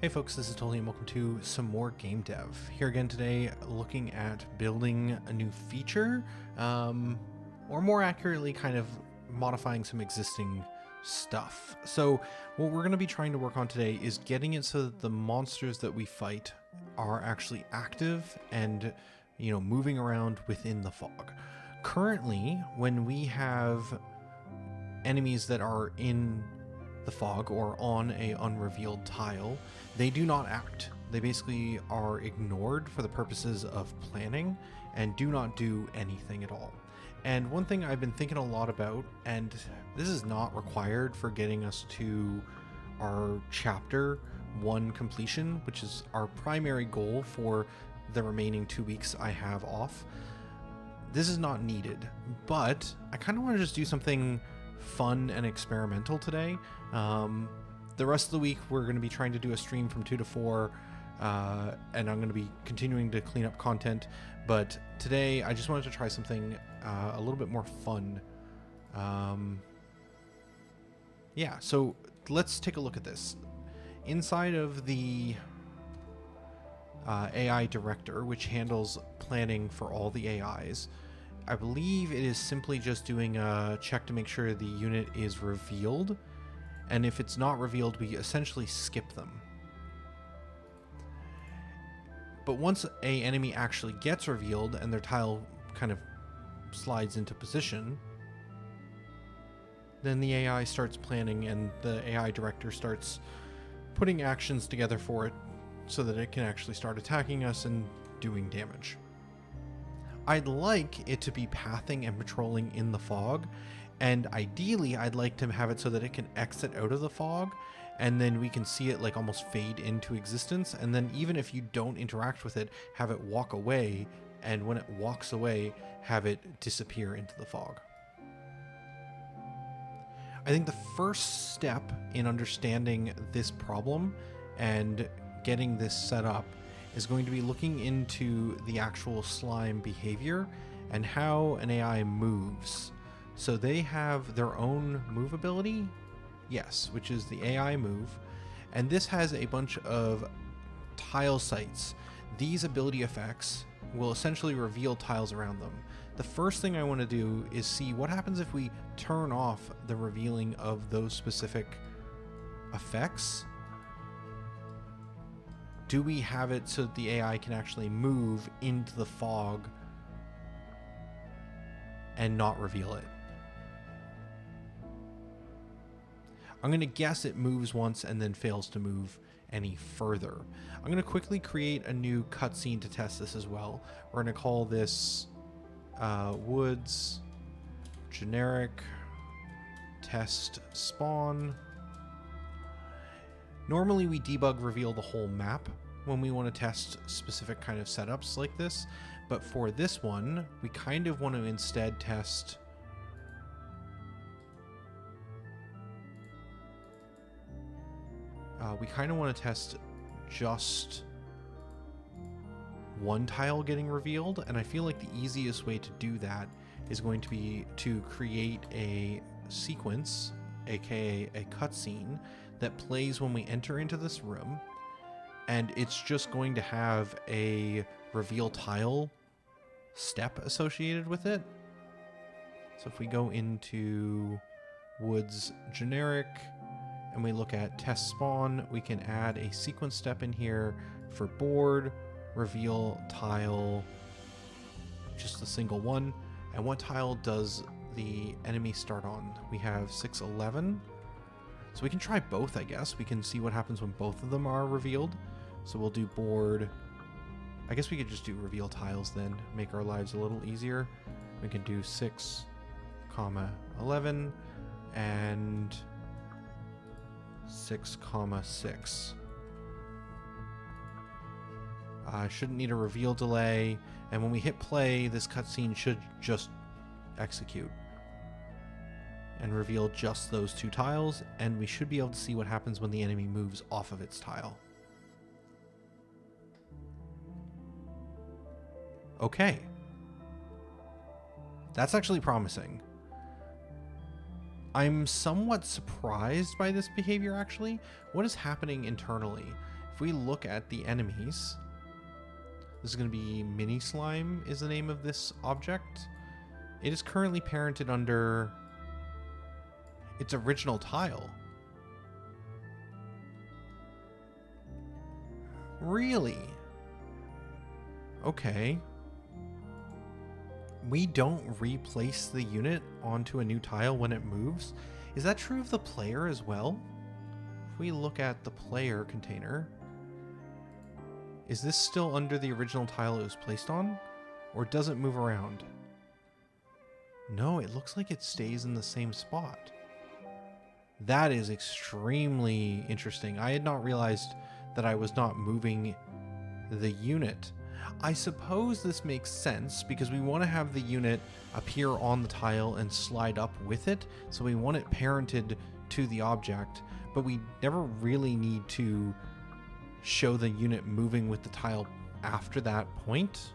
Hey folks, this is Tolly and welcome to some more game dev. Here again today, looking at building a new feature, or more accurately, kind of modifying some existing stuff. So what we're going to be trying to work on today is getting it so that the monsters that we fight are actually active and, moving around within the fog. Currently, when we have enemies that are in the fog or on a unrevealed tile, they do not act. They basically are ignored for the purposes of planning and do not do anything at all. And one thing I've been thinking a lot about, and this is not required for getting us to our chapter 1 completion, which is our primary goal for the remaining 2 weeks I have off. This is not needed, but I kind of want to just do something fun and experimental today. The rest of the week we're going to be trying to do a stream from 2 to 4, and I'm going to be continuing to clean up content, but today I just wanted to try something a little bit more fun. Yeah, so let's take a look at this. Inside of the AI director, which handles planning for all the AIs, I believe it is simply just doing a check to make sure the unit is revealed, and if it's not revealed, we essentially skip them. But once an enemy actually gets revealed and their tile kind of slides into position, then the AI starts planning and the AI director starts putting actions together for it so that it can actually start attacking us and doing damage. I'd like it to be pathing and patrolling in the fog, and ideally I'd like to have it so that it can exit out of the fog and then we can see it like almost fade into existence, and then even if you don't interact with it, have it walk away, and when it walks away, have it disappear into the fog. I think the first step in understanding this problem and getting this set up is going to be looking into the actual slime behavior and how an AI moves. So they have their own move ability, yes, which is the AI move, and this has a bunch of tile sites. These ability effects will essentially reveal tiles around them. The first thing I want to do is see what happens if we turn off the revealing of those specific effects. Do we have it so that the AI can actually move into the fog and not reveal it? I'm going to guess it moves once and then fails to move any further. I'm going to quickly create a new cutscene to test this as well. We're going to call this Woods Generic Test Spawn. Normally we debug reveal the whole map when we want to test specific kind of setups like this, but for this one we kind of want to instead test just one tile getting revealed, and I feel like the easiest way to do that is going to be to create a sequence, aka a cutscene, that plays when we enter into this room, and it's just going to have a reveal tile step associated with it. So if we go into Woods Generic and we look at Test Spawn, we can add a sequence step in here for board, reveal tile, just a single one. And what tile does the enemy start on? We have 611. So we can try both, I guess. We can see what happens when both of them are revealed. So we'll do board. I guess we could just do reveal tiles then, make our lives a little easier. We can do 6, 11 and 6, 6. Shouldn't need a reveal delay, and when we hit play, this cutscene should just execute and reveal just those 2 tiles, and we should be able to see what happens when the enemy moves off of its tile. Okay. That's actually promising. I'm somewhat surprised by this behavior, actually. What is happening internally? If we look at the enemies, this is going to be Mini Slime is the name of this object. It is currently parented under its original tile. Really? Okay. We don't replace the unit onto a new tile when it moves. Is that true of the player as well? If we look at the player container, is this still under the original tile it was placed on? Or does it move around? No, it looks like it stays in the same spot. That is extremely interesting. I had not realized that I was not moving the unit. I suppose this makes sense because we want to have the unit appear on the tile and slide up with it. So we want it parented to the object, but we never really need to show the unit moving with the tile after that point.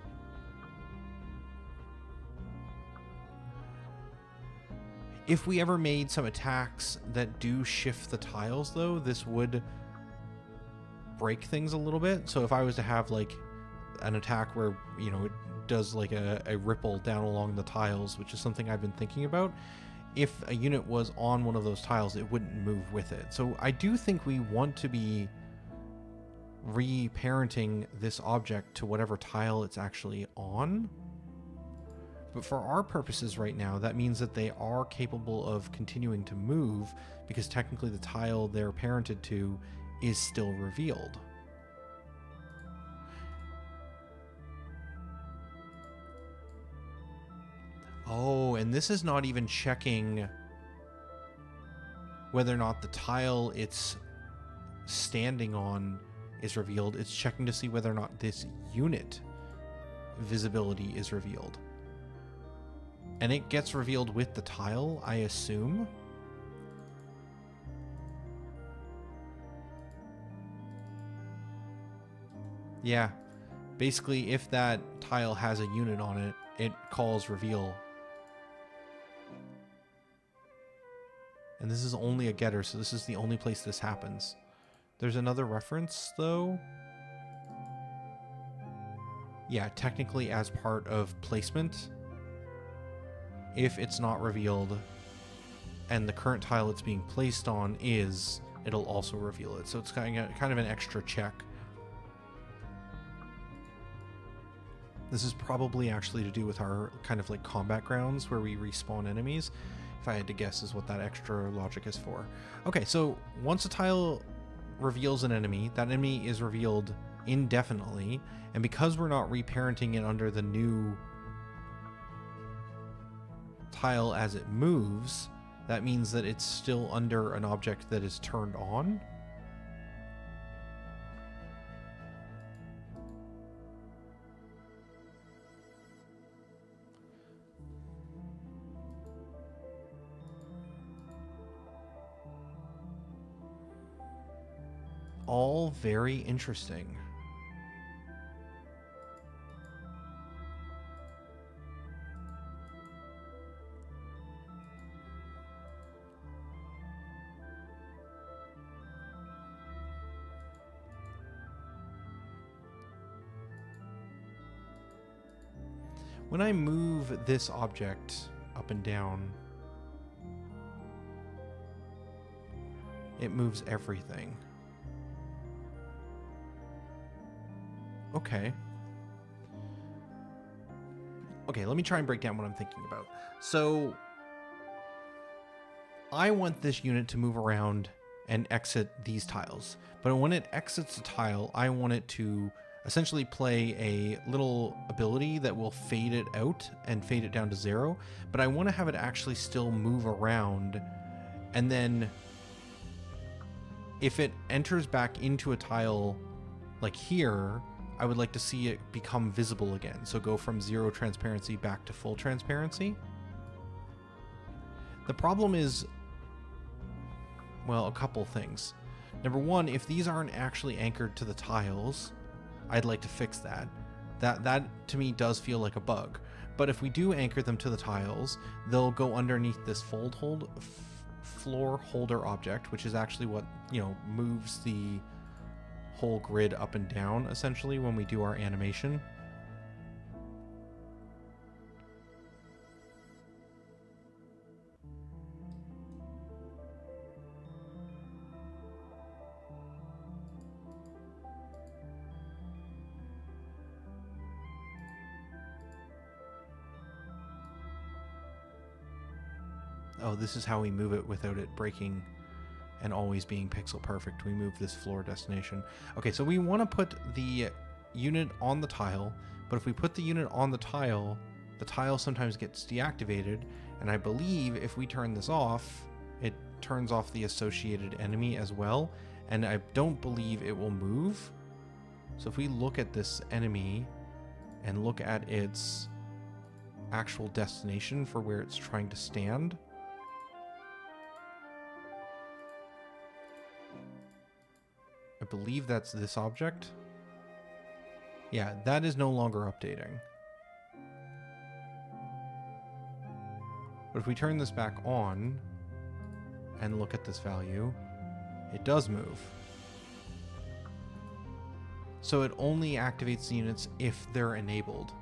If we ever made some attacks that do shift the tiles though, this would break things a little bit. So if I was to have like an attack where, you know, it does like a ripple down along the tiles, which is something I've been thinking about, if a unit was on one of those tiles, it wouldn't move with it. So I do think we want to be reparenting this object to whatever tile it's actually on. But for our purposes right now, that means that they are capable of continuing to move because technically the tile they're parented to is still revealed. Oh, and this is not even checking whether or not the tile it's standing on is revealed. It's checking to see whether or not this unit visibility is revealed. And it gets revealed with the tile, I assume. Yeah. Basically, if that tile has a unit on it, it calls reveal. And this is only a getter, so this is the only place this happens. There's another reference, though. Yeah, technically as part of placement, if it's not revealed and the current tile it's being placed on is, it'll also reveal it. So it's kind of an extra check. This is probably actually to do with our kind of like combat grounds where we respawn enemies. If I had to guess, is what that extra logic is for. Okay, so once a tile reveals an enemy, that enemy is revealed indefinitely. And because we're not reparenting it under the new tile as it moves, that means that it's still under an object that is turned on. All very interesting. When I move this object up and down, it moves everything. Okay. Okay, let me try and break down what I'm thinking about. So, I want this unit to move around and exit these tiles. But when it exits a tile, I want it to essentially play a little ability that will fade it out and fade it down to 0. But I want to have it actually still move around. And then if it enters back into a tile like here, I would like to see it become visible again. So go from 0 transparency back to full transparency. The problem is, well, a couple things. Number one, if these aren't actually anchored to the tiles, I'd like to fix that. That to me does feel like a bug. But if we do anchor them to the tiles, they'll go underneath this floor holder object, which is actually what, you know, moves the whole grid up and down, essentially, when we do our animation. Oh, this is how we move it without it breaking and always being pixel perfect. We move this floor destination. Okay, so we want to put the unit on the tile, but if we put the unit on the tile sometimes gets deactivated, and I believe if we turn this off, it turns off the associated enemy as well, and I don't believe it will move. So if we look at this enemy and look at its actual destination for where it's trying to stand, I believe that's this object. Yeah, that is no longer updating. But if we turn this back on and look at this value, it does move. So it only activates the units if they're enabled.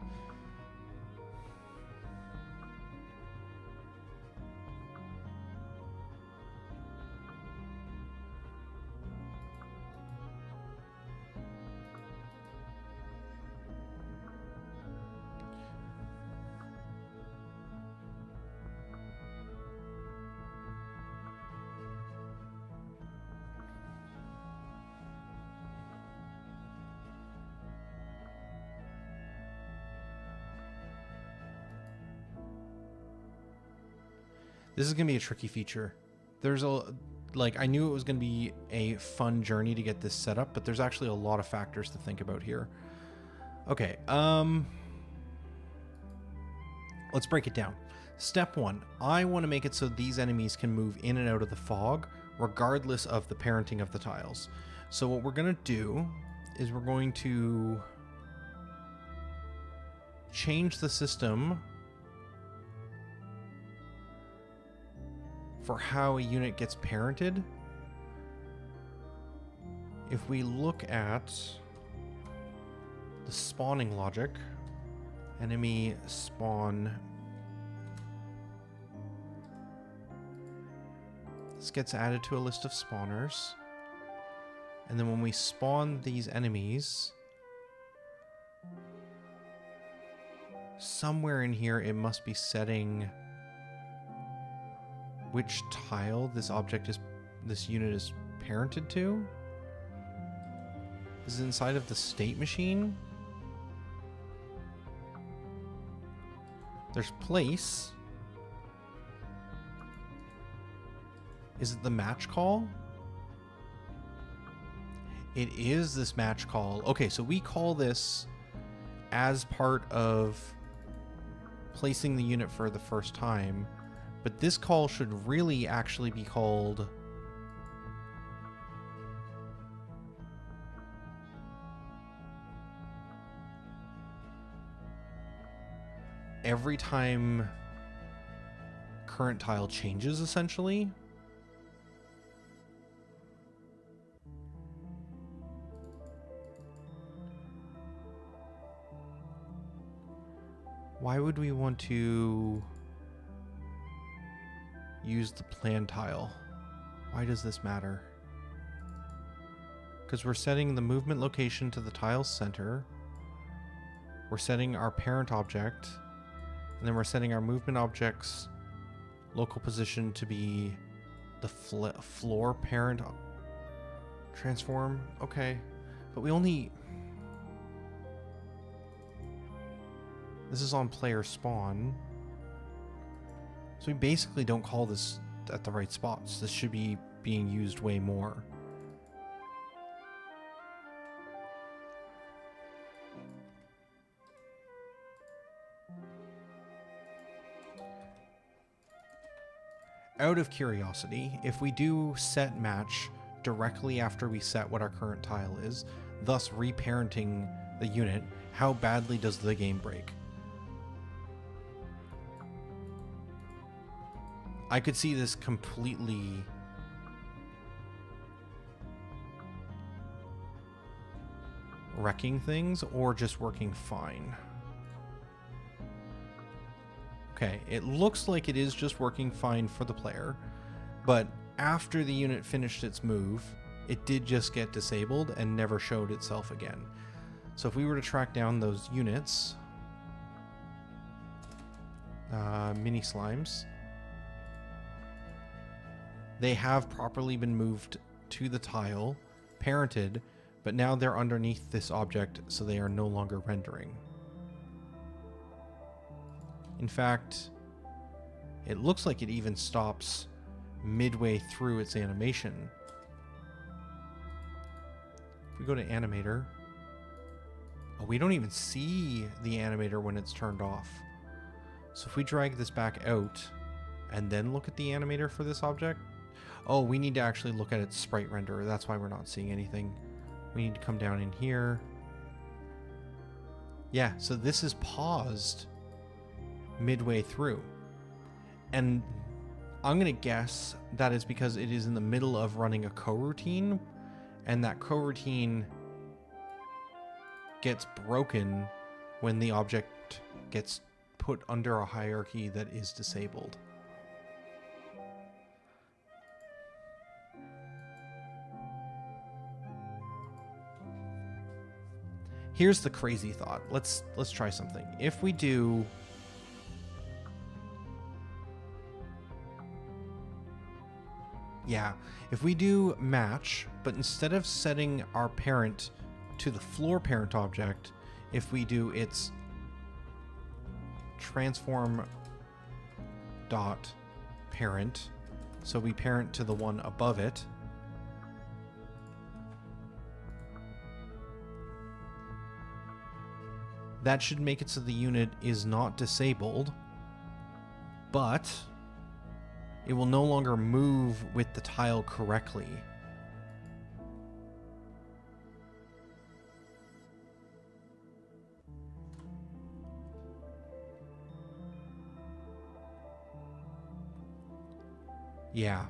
This is going to be a tricky feature. There's I knew it was going to be a fun journey to get this set up, but there's actually a lot of factors to think about here. Okay, let's break it down. Step 1, I want to make it so these enemies can move in and out of the fog, regardless of the parenting of the tiles. So what we're going to do is we're going to change the system for how a unit gets parented. If we look at the spawning logic, enemy spawn, this gets added to a list of spawners, and then when we spawn these enemies, somewhere in here it must be setting which tile this unit is parented to. Is it inside of the state machine? There's place. Is it the match call? It is this match call. Okay, so we call this as part of placing the unit for the first time. But this call should really actually be called every time current tile changes, essentially. Why would we want to use the plan tile? Why does this matter? Because we're setting the movement location to the tile's center. We're setting our parent object. And then we're setting our movement object's local position to be the floor parent transform. Okay. But we only... This is on player spawn. So we basically don't call this at the right spots. This should be being used way more. Out of curiosity, if we do set match directly after we set what our current tile is, thus reparenting the unit, how badly does the game break? I could see this completely wrecking things or just working fine. Okay, it looks like it is just working fine for the player, but after the unit finished its move, it did just get disabled and never showed itself again. So if we were to track down those units, mini slimes, they have properly been moved to the tile, parented, but now they're underneath this object, so they are no longer rendering. In fact, it looks like it even stops midway through its animation. If we go to animator, oh, we don't even see the animator when it's turned off. So if we drag this back out and then look at the animator for this object, oh, we need to actually look at its sprite renderer. That's why we're not seeing anything. We need to come down in here. Yeah, so this is paused midway through. And I'm going to guess that is because it is in the middle of running a coroutine, and that coroutine gets broken when the object gets put under a hierarchy that is disabled. Here's the crazy thought. Let's try something. If we do if we do match, but instead of setting our parent to the floor parent object, if we do its transform dot parent, so we parent to the one above it, that should make it so the unit is not disabled, but it will no longer move with the tile correctly. Yeah.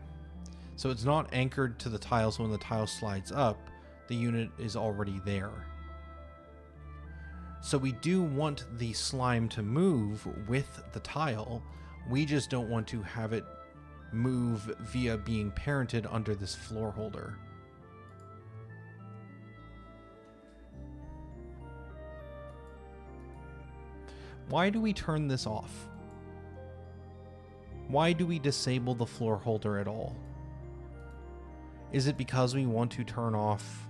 So it's not anchored to the tile, so when the tile slides up, the unit is already there. So we do want the slime to move with the tile. We just don't want to have it move via being parented under this floor holder. Why do we turn this off? Why do we disable the floor holder at all? Is it because we want to turn off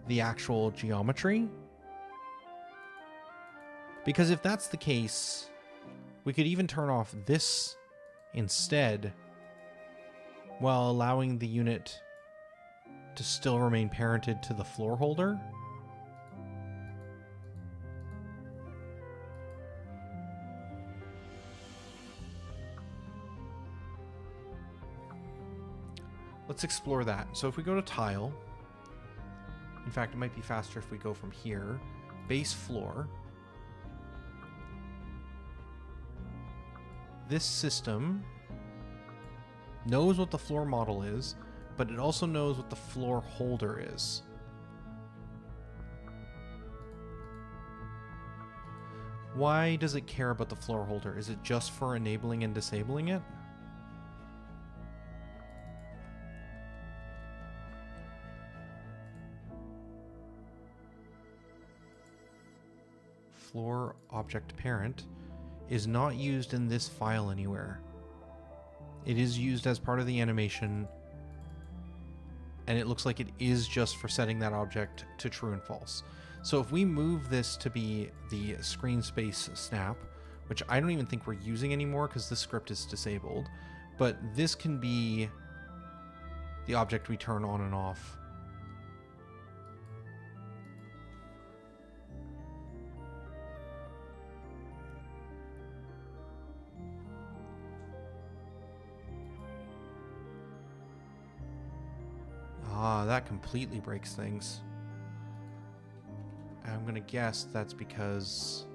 the actual geometry? Because if that's the case, we could even turn off this instead while allowing the unit to still remain parented to the floor holder. Let's explore that. So if we go to tile, in fact, it might be faster if we go from here, base floor. This system knows what the floor model is, but it also knows what the floor holder is. Why does it care about the floor holder? Is it just for enabling and disabling it? Floor object parent is not used in this file anywhere. It is used as part of the animation, and it looks like it is just for setting that object to true and false. So if we move this to be the screen space snap, which I don't even think we're using anymore because this script is disabled, but this can be the object we turn on and off. Ah, that completely breaks things. I'm going to guess that's because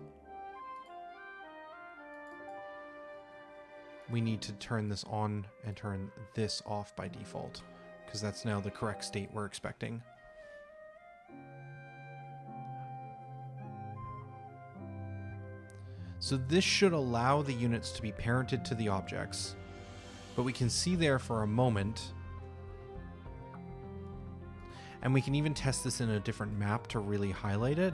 we need to turn this on and turn this off by default, because that's now the correct state we're expecting. So this should allow the units to be parented to the objects, but we can see there for a moment, and we can even test this in a different map to really highlight it,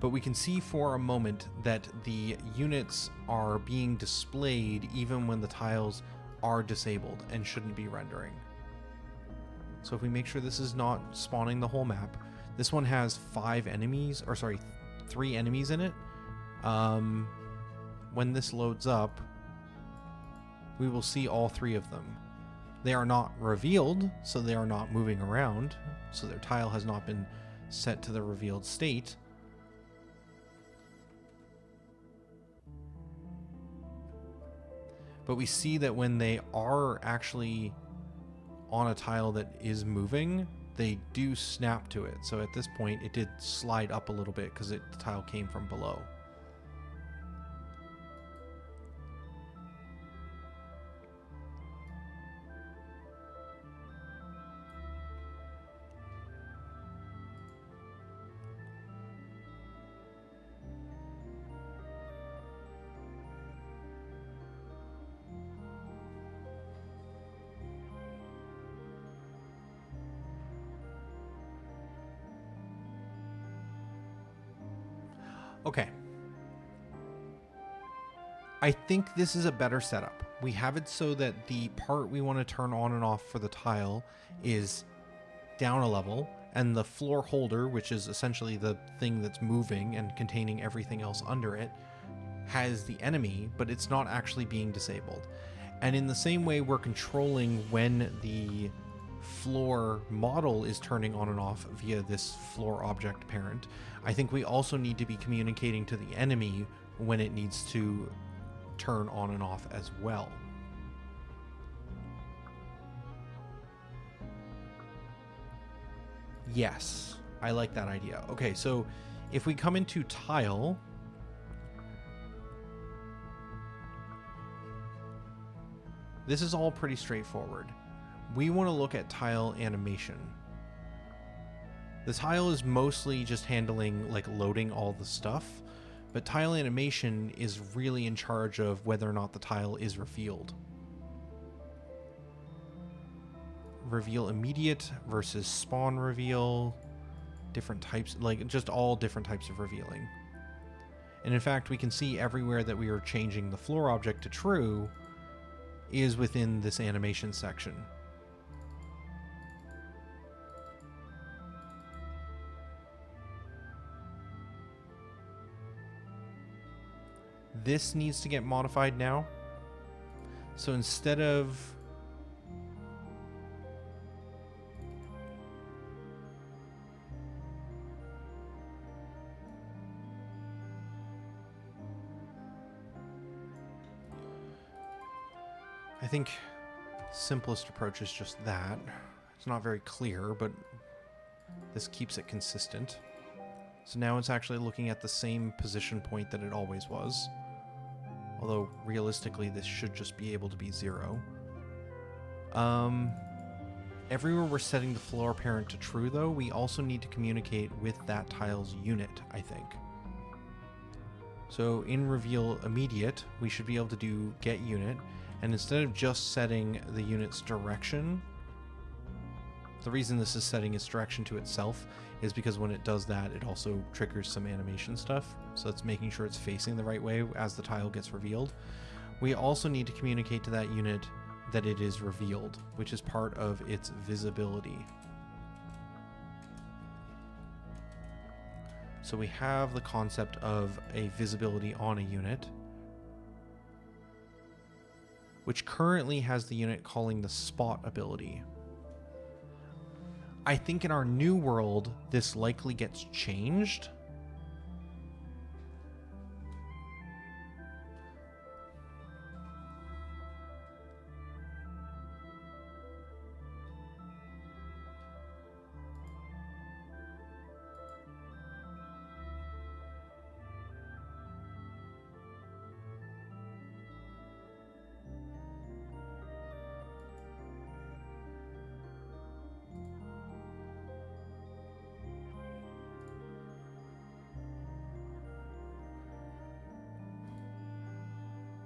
but we can see for a moment that the units are being displayed even when the tiles are disabled and shouldn't be rendering. So if we make sure this is not spawning the whole map, this one has 3 enemies in it. When this loads up, we will see all 3 of them. They are not revealed, so they are not moving around, so their tile has not been set to the revealed state. But we see that when they are actually on a tile that is moving, they do snap to it. So at this point, it did slide up a little bit because the tile came from below. Okay. I think this is a better setup. We have it so that the part we want to turn on and off for the tile is down a level, and the floor holder, which is essentially the thing that's moving and containing everything else under it, has the enemy, but it's not actually being disabled. And in the same way we're controlling when the floor model is turning on and off via this floor object parent, I think we also need to be communicating to the enemy when it needs to turn on and off as well. Yes, I like that idea. Okay, so if we come into tile, this is all pretty straightforward. We want to look at tile animation. The tile is mostly just handling like loading all the stuff, but tile animation is really in charge of whether or not the tile is revealed. Reveal immediate versus spawn reveal, different types, like just all different types of revealing. And in fact, we can see everywhere that we are changing the floor object to true is within this animation section. This needs to get modified now. So instead of I think simplest approach is just that. It's not very clear, but this keeps it consistent. So now it's actually looking at the same position point that it always was. Although realistically this should just be able to be 0. Everywhere we're setting the floor parent to true though, we also need to communicate with that tile's unit, I think. So in reveal immediate, we should be able to do get unit, and instead of just setting the unit's direction, the reason this is setting its direction to itself is because when it does that, it also triggers some animation stuff. So it's making sure it's facing the right way as the tile gets revealed. We also need to communicate to that unit that it is revealed, which is part of its visibility. So we have the concept of a visibility on a unit, which currently has the unit calling the spot ability. I think in our new world, this likely gets changed.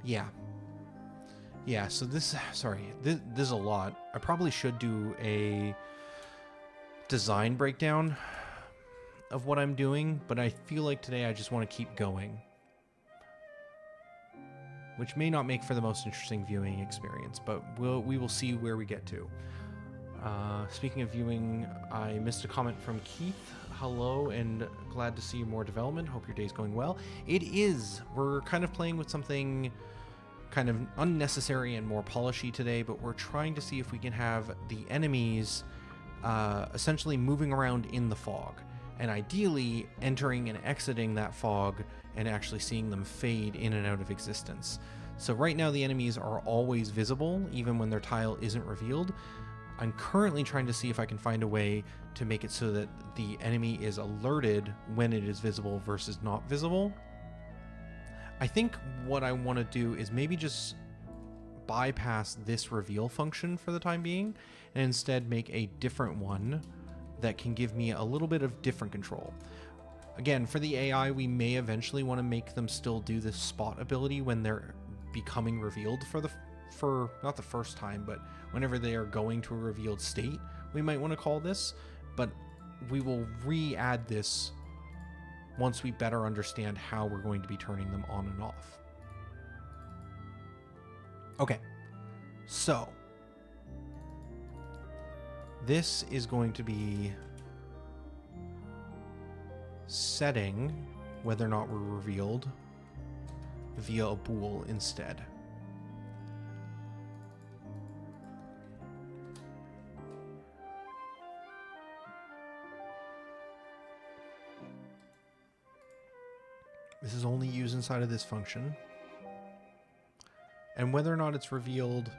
Yeah. Yeah, so this is a lot. I probably should do a design breakdown of what I'm doing, but I feel like today I just want to keep going, which may not make for the most interesting viewing experience, but we will see where we get to. Speaking of viewing, I missed a comment from Keith. Hello, and glad to see more development. Hope your day's going well. It is. We're kind of playing with something kind of unnecessary and more polishy today, but we're trying to see if we can have the enemies essentially moving around in the fog, and ideally entering and exiting that fog and actually seeing them fade in and out of existence. So right now the enemies are always visible even when their tile isn't revealed. I'm currently trying to see if I can find a way to make it so that the enemy is alerted when it is visible versus not visible. I think what I want to do is maybe just bypass this reveal function for the time being and instead make a different one that can give me a little bit of different control. Again, for the AI, we may eventually want to make them still do this spot ability when they're becoming revealed for not the first time, but whenever they are going to a revealed state, we might want to call this, but we will re-add this once we better understand how we're going to be turning them on and off. Okay, so this is going to be setting whether or not we're revealed via a bool instead. This is only used inside of this function. And whether or not it's revealed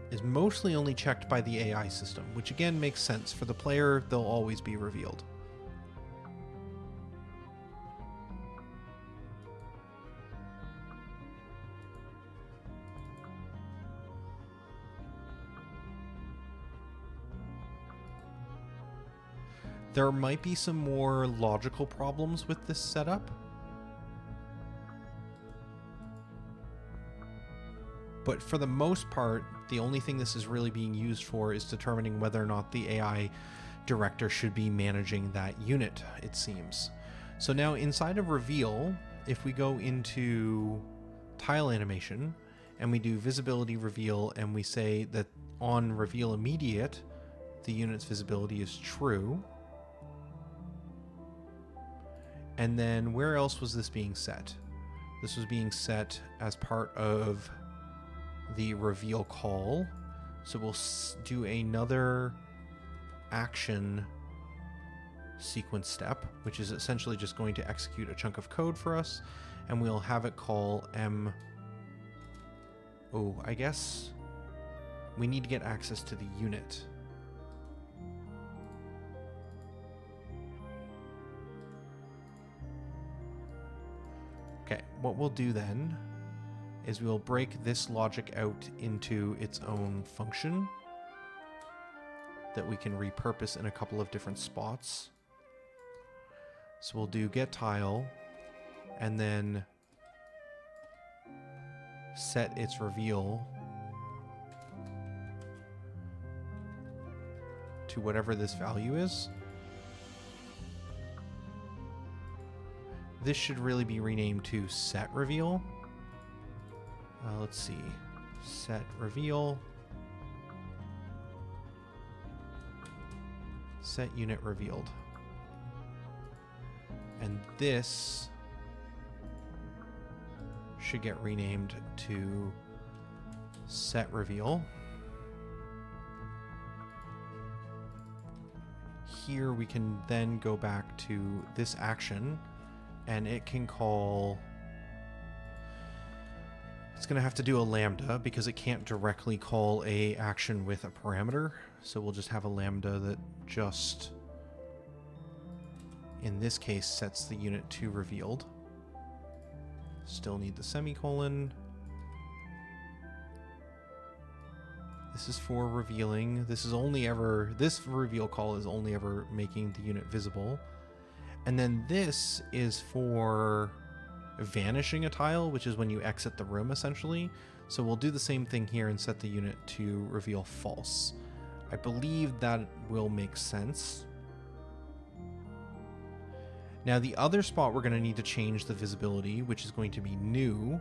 is mostly only checked by the AI system, which again makes sense. For the player, they'll always be revealed. There might be some more logical problems with this setup, but for the most part, the only thing this is really being used for is determining whether or not the AI director should be managing that unit, it seems. So now inside of reveal, if we go into tile animation and we do visibility reveal and we say that on reveal immediate, the unit's visibility is true. And then where else was this being set? This was being set as part of the reveal call. So we'll do another action sequence step, which is essentially just going to execute a chunk of code for us, and we'll have it call M. Oh, I guess we need to get access to the unit. Okay, what we'll do then is we'll break this logic out into its own function that we can repurpose in a couple of different spots. So we'll do get tile and then set its reveal to whatever this value is. This should really be renamed to set reveal. Let's see, set reveal, set unit revealed. And this should get renamed to set reveal. Here we can then go back to this action and it can call, it's going to have to do a lambda because it can't directly call a action with a parameter. So we'll just have a lambda that just, in this case, sets the unit to revealed. Still need the semicolon. This is for revealing. This is only ever, this reveal call is only ever making the unit visible. And then this is for vanishing a tile, which is when you exit the room essentially. So we'll do the same thing here and set the unit to reveal false. I believe that will make sense. Now the other spot we're going to need to change the visibility, which is going to be new,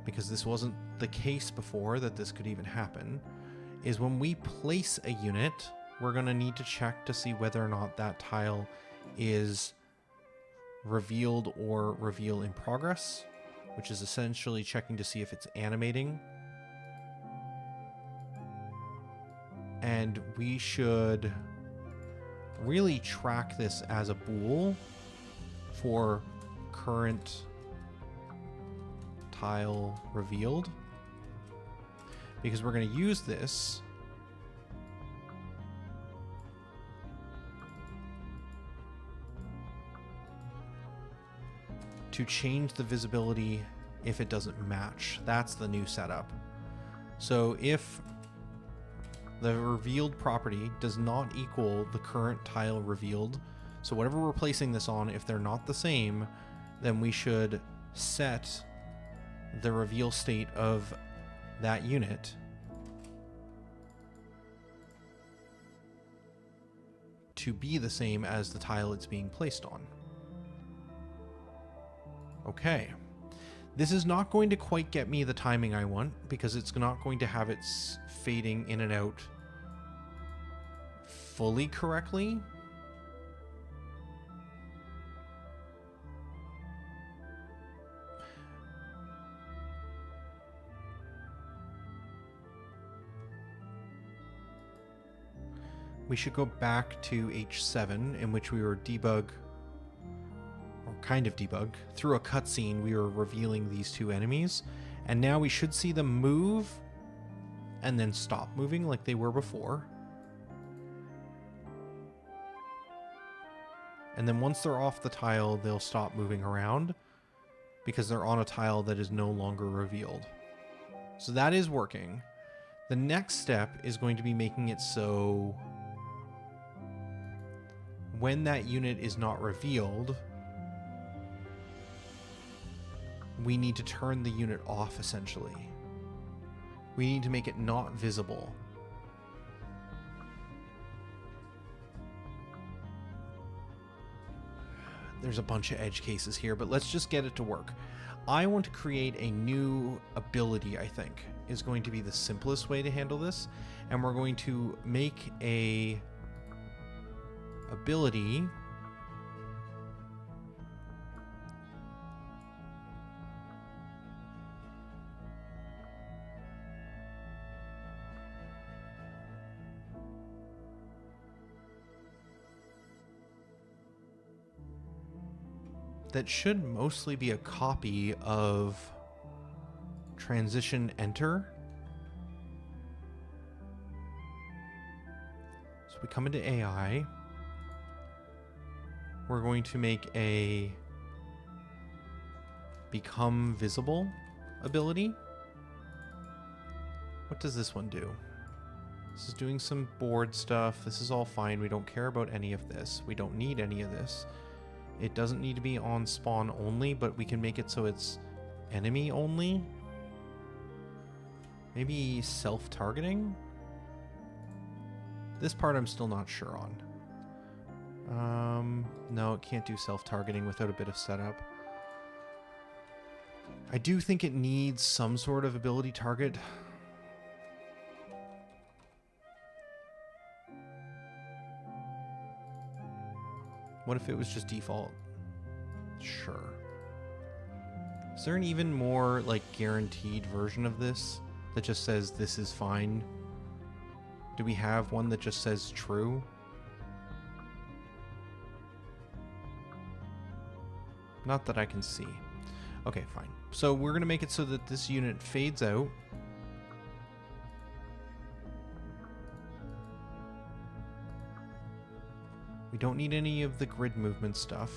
because this wasn't the case before that this could even happen, is when we place a unit, we're going to need to check to see whether or not that tile is revealed or reveal in progress, which is essentially checking to see if it's animating. And we should really track this as a bool for current tile revealed, because we're going to use this to change the visibility if it doesn't match. That's the new setup. So if the revealed property does not equal the current tile revealed, so whatever we're placing this on, if they're not the same, then we should set the reveal state of that unit to be the same as the tile it's being placed on. Okay. This is not going to quite get me the timing I want, because it's not going to have its fading in and out fully correctly. We should go back to H7, in which we were kind of debug. Through a cutscene, we were revealing these two enemies, and now we should see them move and then stop moving like they were before. And then once they're off the tile, they'll stop moving around because they're on a tile that is no longer revealed. So that is working. The next step is going to be making it so when that unit is not revealed, we need to turn the unit off, essentially. We need to make it not visible. There's a bunch of edge cases here, but let's just get it to work. I want to create a new ability, I think, is going to be the simplest way to handle this. And we're going to make a ability that should mostly be a copy of transition enter. So we come into AI. We're going to make a become visible ability. What does this one do? This is doing some board stuff. This is all fine. We don't care about any of this. We don't need any of this. It doesn't need to be on spawn only, but we can make it so it's enemy only. Maybe self-targeting? This part I'm still not sure on. No, it can't do self-targeting without a bit of setup. I do think it needs some sort of ability target. What if it was just default? Sure. Is there an even more, like, guaranteed version of this that just says this is fine? Do we have one that just says true? Not that I can see. Okay, fine. So we're going to make it so that this unit fades out. We don't need any of the grid movement stuff.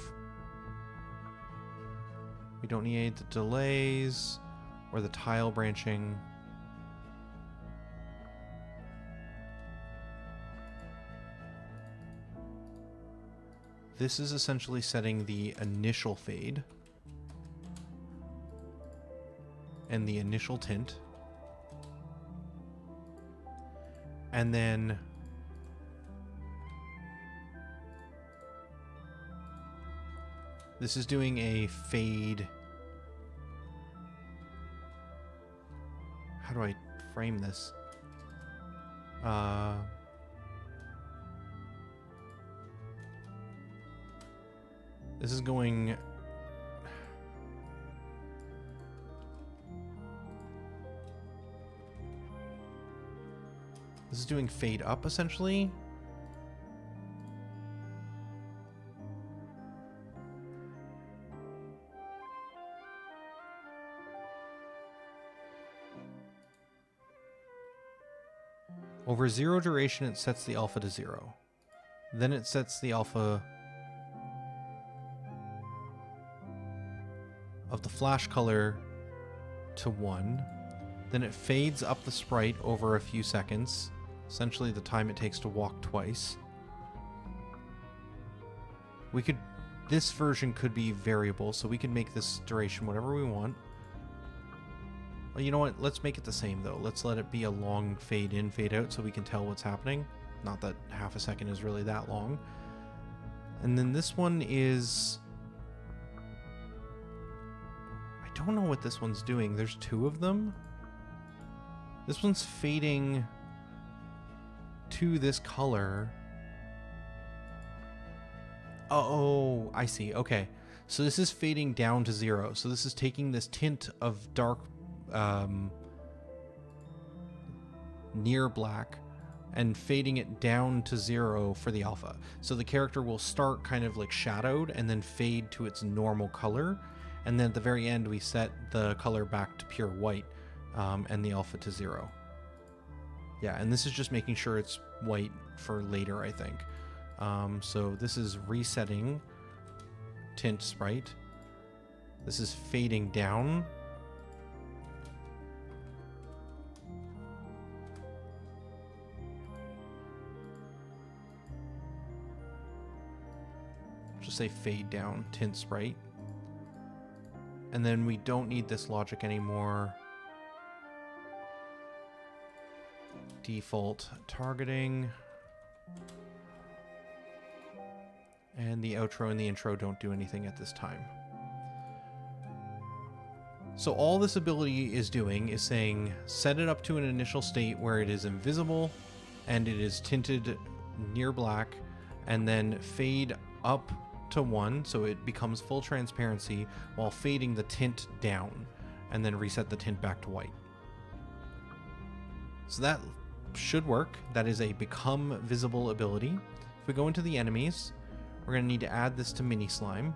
We don't need any of the delays or the tile branching. this is essentially setting the initial fade and the initial tint. And then this is doing a fade. How do I frame this? This is going... This is doing fade up, essentially. Over 0 duration, it sets the alpha to 0. Then it sets the alpha of the flash color to 1. Then it fades up the sprite over a few seconds, essentially the time it takes to walk twice. This version could be variable, so we could make this duration whatever we want. Well, you know what? Let's make it the same, though. Let's let it be a long fade in, fade out, so we can tell what's happening. Not that half a second is really that long. And then this one is... I don't know what this one's doing. There's 2 of them. This one's fading to this color. Oh, I see. Okay. So this is fading down to 0. So this is taking this tint of dark... near black and fading it down to 0 for the alpha. So the character will start kind of like shadowed and then fade to its normal color, and then at the very end we set the color back to pure white, and the alpha to 0. Yeah, and this is just making sure it's white for later, I think. So this is resetting tint sprite. This is fading down. Just say fade down tint sprite. And then we don't need this logic anymore. Default targeting. And the outro and the intro don't do anything at this time. So all this ability is doing is saying set it up to an initial state where it is invisible and it is tinted near black, and then fade up to 1 so it becomes full transparency while fading the tint down, and then reset the tint back to white. So that should work. That is a become visible ability. If we go into the enemies, we're going to need to add this to Mini Slime.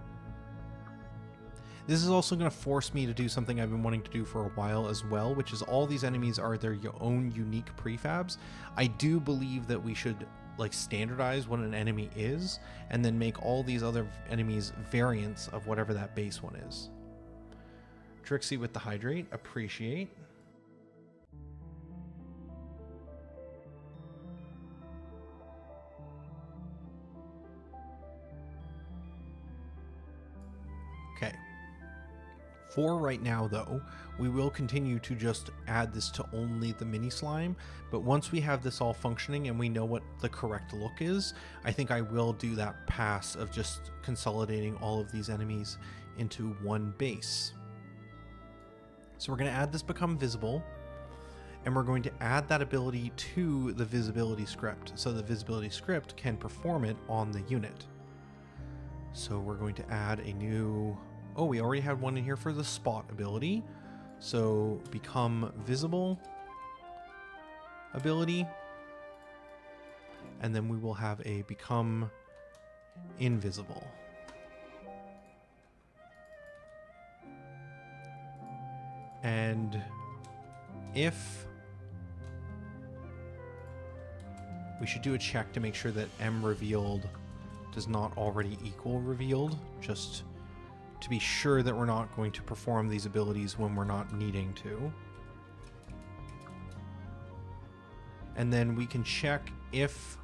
This is also going to force me to do something I've been wanting to do for a while as well, which is all these enemies are their own unique prefabs. I do believe that we should like standardize what an enemy is and then make all these other enemies variants of whatever that base one is. Trixie with the hydrate, appreciate. Okay. For right now, though, we will continue to just add this to only the mini slime, but once we have this all functioning and we know what the correct look is, I think I will do that pass of just consolidating all of these enemies into one base. So we're going to add this become visible, and we're going to add that ability to the visibility script, so the visibility script can perform it on the unit. So we're going to add a new... Oh, we already had one in here for the spot ability. So become visible ability. And then we will have a become invisible. And if we should do a check to make sure that M revealed does not already equal revealed, just to be sure that we're not going to perform these abilities when we're not needing to. And then we can check if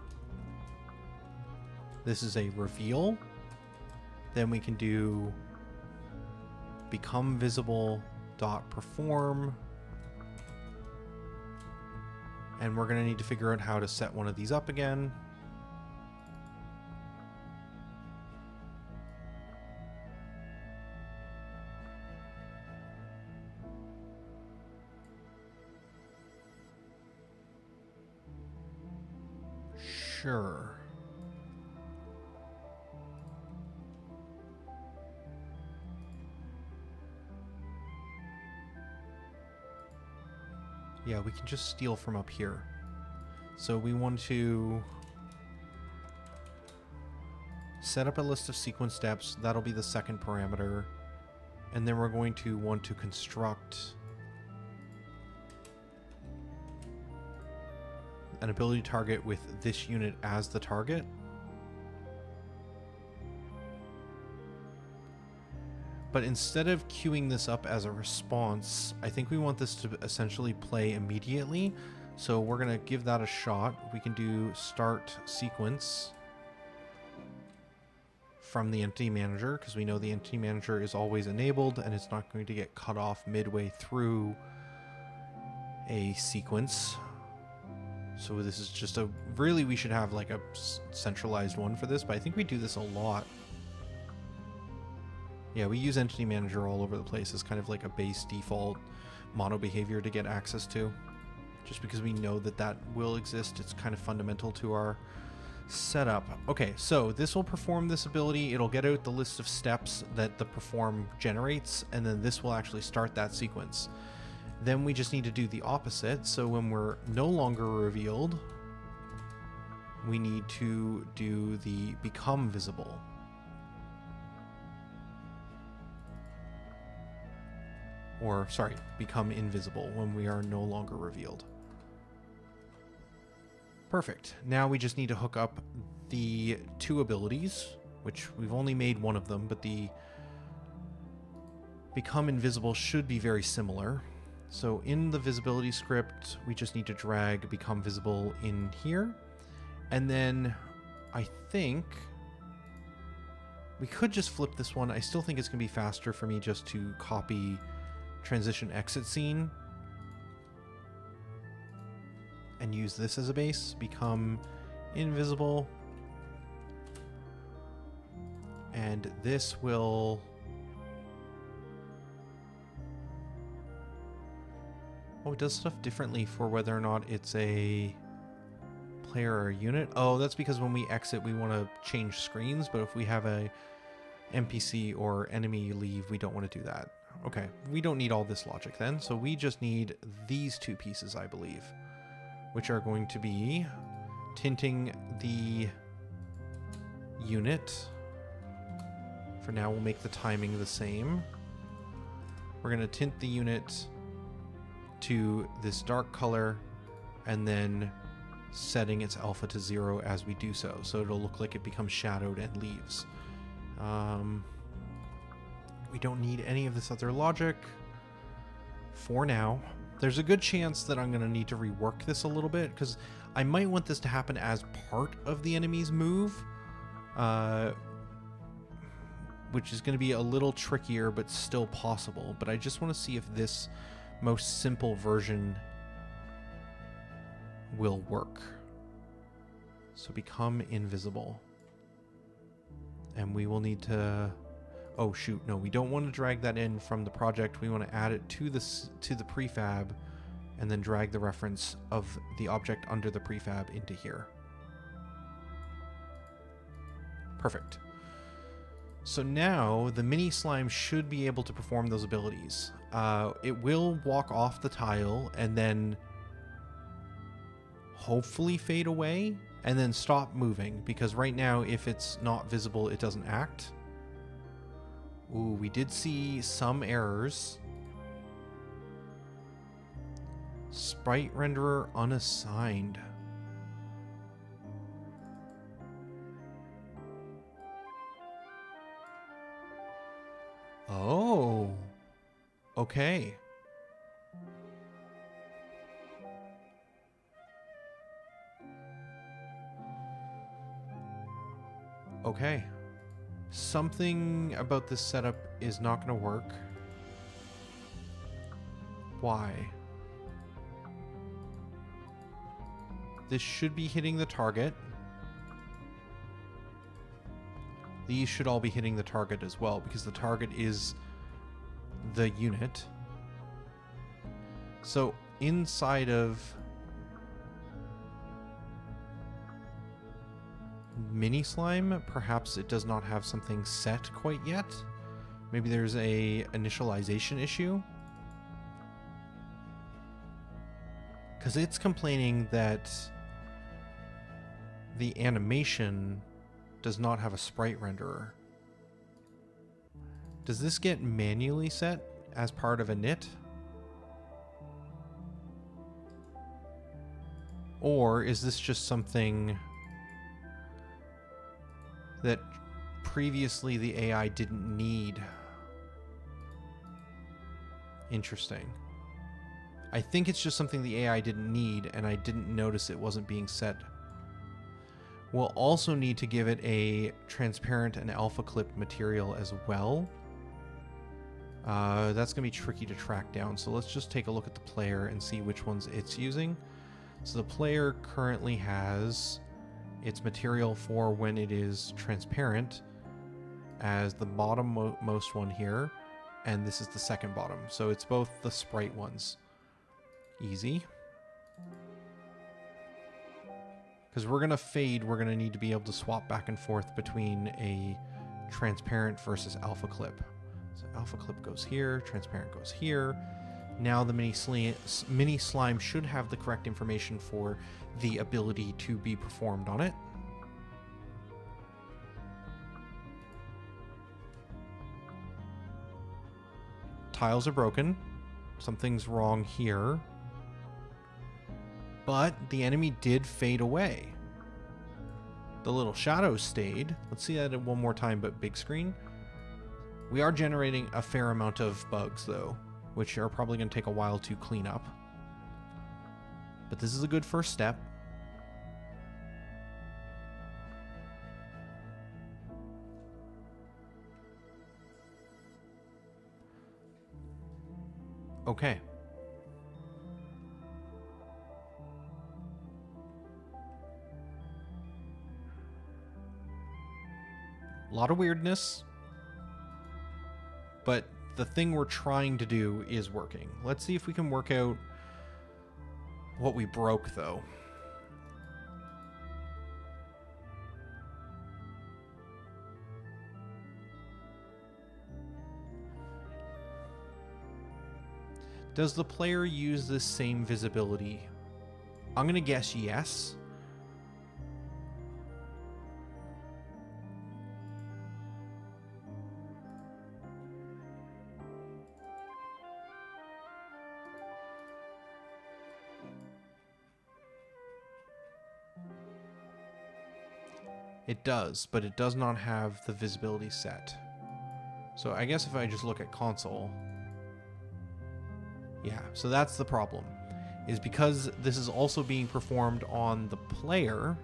this is a reveal Then we can do become visible dot perform. And we're going to need to figure out how to set one of these up again. Sure. Yeah, we can just steal from up here. So we want to set up a list of sequence steps. That'll be the second parameter. And then we're going to want to construct an ability target with this unit as the target. But instead of queuing this up as a response, I think we want this to essentially play immediately. So we're going to give that a shot. We can do start sequence from the entity manager, because we know the entity manager is always enabled and it's not going to get cut off midway through a sequence. So this is just a, really we should have like a centralized one for this, but I think we do this a lot. Yeah, we use entity manager all over the place as kind of like a base default mono behavior to get access to. Just because we know that that will exist, it's kind of fundamental to our setup. Okay, so this will perform this ability. It'll get out the list of steps that the perform generates, and then this will actually start that sequence. Then we just need to do the opposite. So when we're no longer revealed, we need to do the become visible. Or, sorry, become invisible when we are no longer revealed. Perfect. Now we just need to hook up the two abilities, which we've only made one of them, but the become invisible should be very similar. So in the visibility script, we just need to drag become visible in here. And then I think we could just flip this one. I still think it's going to be faster for me just to copy transition exit scene and use this as a base. Become invisible. And this will... Oh, it does stuff differently for whether or not it's a player or a unit. Oh, that's because when we exit, we want to change screens, but if we have a NPC or enemy leave, we don't want to do that. Okay, we don't need all this logic then, so we just need these two pieces, I believe, which are going to be tinting the unit. For now, we'll make the timing the same. We're going to tint the unit to this dark color and then setting its alpha to 0 as we do so. So it'll look like it becomes shadowed and leaves. We don't need any of this other logic for now. There's a good chance that I'm going to need to rework this a little bit because I might want this to happen as part of the enemy's move, which is going to be a little trickier but still possible. But I just want to see if this most simple version will work. So become invisible. And we will need to... Oh shoot, no, we don't want to drag that in from the project. We want to add it to the prefab and then drag the reference of the object under the prefab into here. Perfect. So now the mini slime should be able to perform those abilities. It will walk off the tile and then hopefully fade away and then stop moving, because right now if it's not visible it doesn't act. Ooh, we did see some errors. Sprite renderer unassigned. Oh. Okay. Okay. Something about this setup is not going to work. Why? This should be hitting the target. These should all be hitting the target as well, because the target is the unit. So inside of Mini Slime, perhaps it does not have something set quite yet. Maybe there's a initialization issue. Because it's complaining that the animation does not have a sprite renderer. Does this get manually set as part of a init? Or is this just something that previously the AI didn't need? Interesting. I think it's just something the AI didn't need, and I didn't notice it wasn't being set. We'll also need to give it a transparent and alpha clip material as well. That's going to be tricky to track down, so let's just take a look at the player and see which ones it's using. So the player currently has its material for when it is transparent as the bottom most one here, and this is the second bottom. So it's both the sprite ones. Easy. Because we're going to fade, we're going to need to be able to swap back and forth between a transparent versus alpha clip. So alpha clip goes here, transparent goes here. Now the mini slime should have the correct information for the ability to be performed on it. Tiles are broken. Something's wrong here. But the enemy did fade away. The little shadows stayed. Let's see that one more time, but big screen. We are generating a fair amount of bugs, though, which are probably going to take a while to clean up. But this is a good first step. Okay. A lot of weirdness, but the thing we're trying to do is working. Let's see if we can work out what we broke, though. Does the player use this same visibility? I'm going to guess yes. It does, but it does not have the visibility set. So I guess if I just look at console... Yeah, so that's the problem. Is because this is also being performed on the player...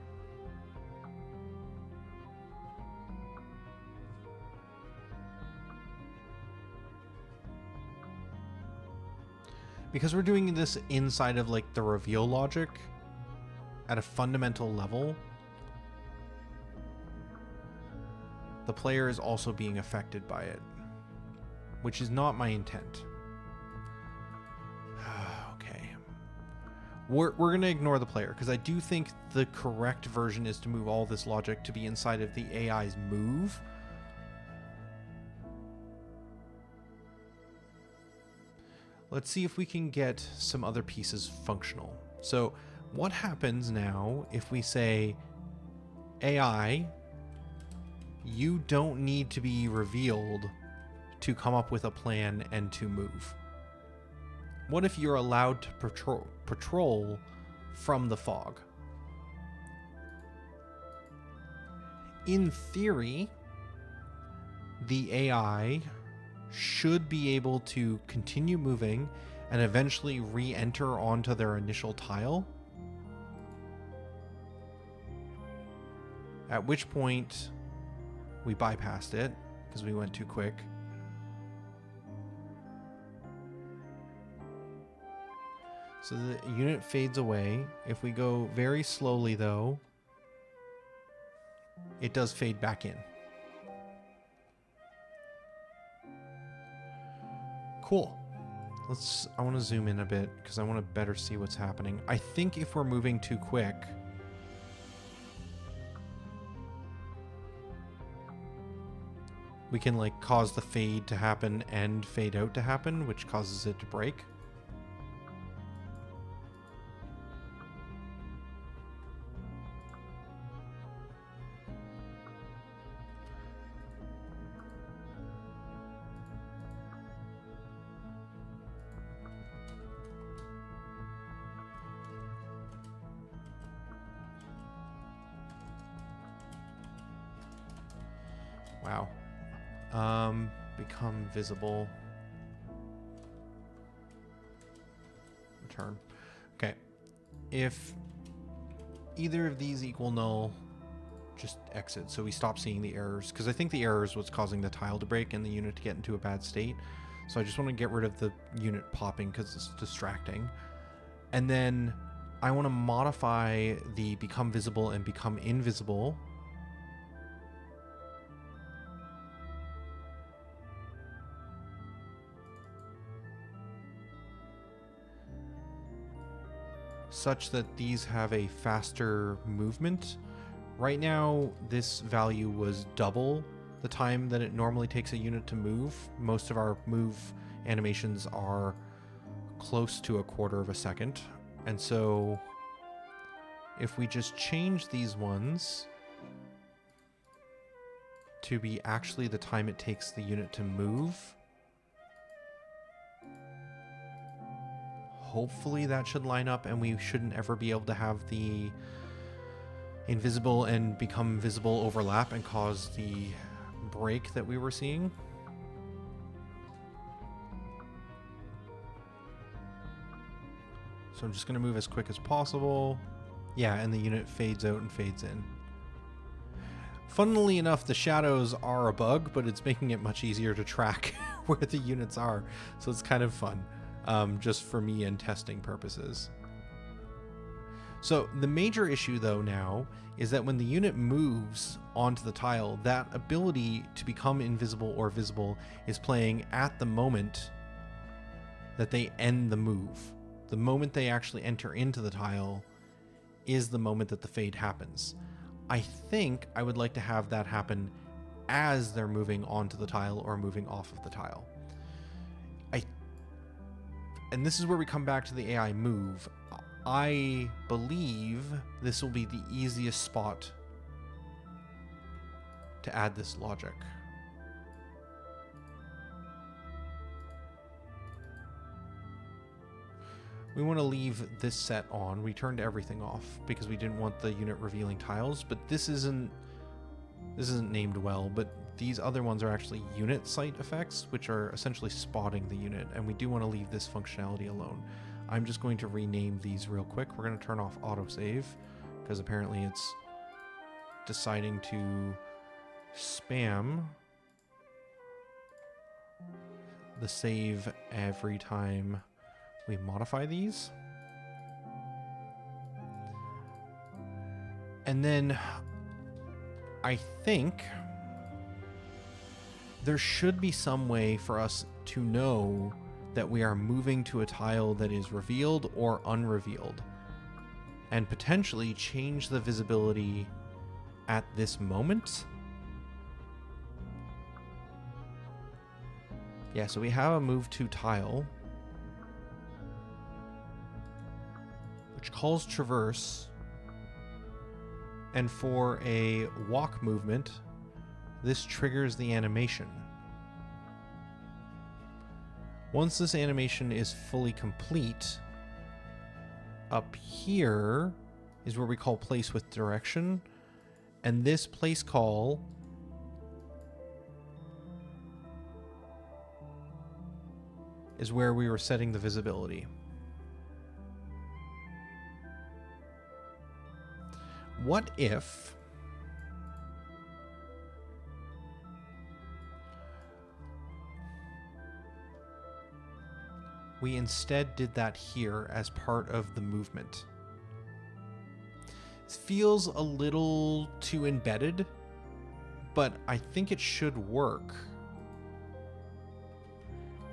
Because we're doing this inside of like the reveal logic at a fundamental level, the player is also being affected by it, which is not my intent. Okay. We're going to ignore the player, because I do think the correct version is to move all this logic to be inside of the AI's move. Let's see if we can get some other pieces functional. So what happens now if we say, AI, you don't need to be revealed to come up with a plan and to move? What if you're allowed to patrol from the fog? In theory, the AI should be able to continue moving and eventually re-enter onto their initial tile. At which point We bypassed it because we went too quick. So the unit fades away. If we go very slowly though, it does fade back in. Cool. I want to zoom in a bit because I want to better see what's happening. I think if we're moving too quick, we can like cause the fade to happen and fade out to happen, which causes it to break. Wow. Become visible. Return. Okay. If either of these equal null, just exit. So we stop seeing the errors. Because I think the error is what's causing the tile to break and the unit to get into a bad state. So I just want to get rid of the unit popping because it's distracting. And then I want to modify the become visible and become invisible. Such that these have a faster movement. Right now, this value was double the time that it normally takes a unit to move. Most of our move animations are close to 1/4 of a second. And so if we just change these ones to be actually the time it takes the unit to move, hopefully that should line up and we shouldn't ever be able to have the invisible and become visible overlap and cause the break that we were seeing. So I'm just going to move as quick as possible. Yeah, and the unit fades out and fades in. Funnily enough, the shadows are a bug, but it's making it much easier to track where the units are. So it's kind of fun. Just for me and testing purposes. So the major issue though now is that when the unit moves onto the tile, that ability to become invisible or visible is playing at the moment that they end the move. The moment they actually enter into the tile is the moment that the fade happens. I think I would like to have that happen as they're moving onto the tile or moving off of the tile. And this is where we come back to the AI move. I believe this will be the easiest spot to add this logic. We want to leave this set on. We turned everything off because we didn't want the unit revealing tiles, but this isn't named well, but these other ones are actually unit site effects, which are essentially spotting the unit, and we do want to leave this functionality alone. I'm just going to rename these real quick. We're going to turn off autosave because apparently it's deciding to spam the save every time we modify these. And then I think there should be some way for us to know that we are moving to a tile that is revealed or unrevealed, and potentially change the visibility at this moment. Yeah, so we have a move to tile, which calls traverse, and for a walk movement, this triggers the animation. Once this animation is fully complete, up here is where we call place with direction, and this place call is where we were setting the visibility. What if we instead did that here as part of the movement. It feels a little too embedded, but I think it should work.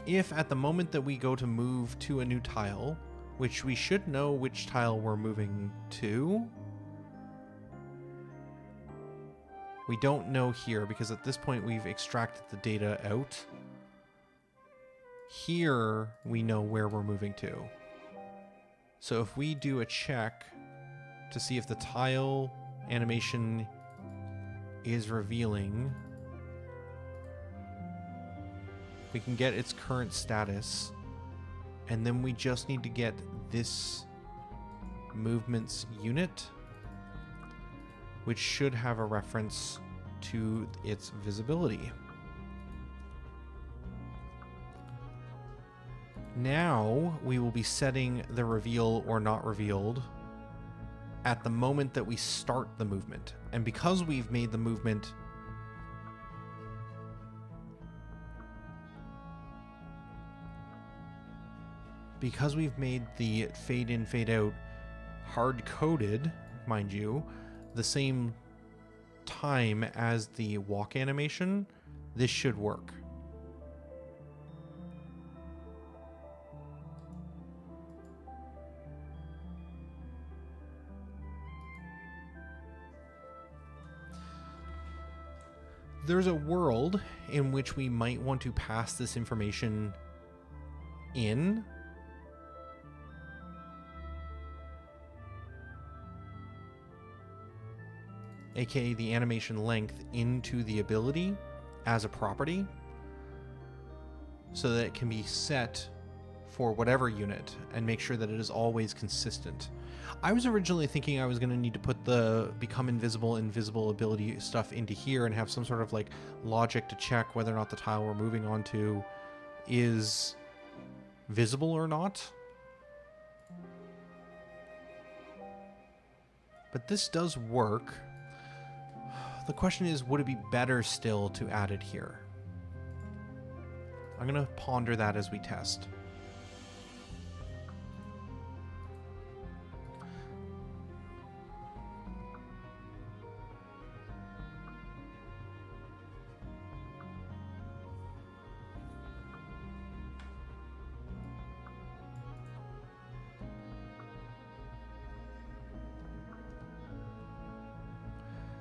If at the moment that we go to move to a new tile, which we should know which tile we're moving to. We don't know here because at this point we've extracted the data out. Here we know where we're moving to. So if we do a check to see if the tile animation is revealing, we can get its current status, and then we just need to get this movements unit, which should have a reference to its visibility. Now we will be setting the reveal or not revealed at the moment that we start the movement. And because we've made the movement the fade in, fade out hard coded, mind you, the same time as the walk animation, this should work. There's a world in which we might want to pass this information in, aka the animation length, into the ability as a property, so that it can be set for whatever unit and make sure that it is always consistent. I was originally thinking I was going to need to put the become invisible ability stuff into here and have some sort of like logic to check whether or not the tile we're moving on to is visible or not. But this does work. The question is, would it be better still to add it here? I'm going to ponder that as we test.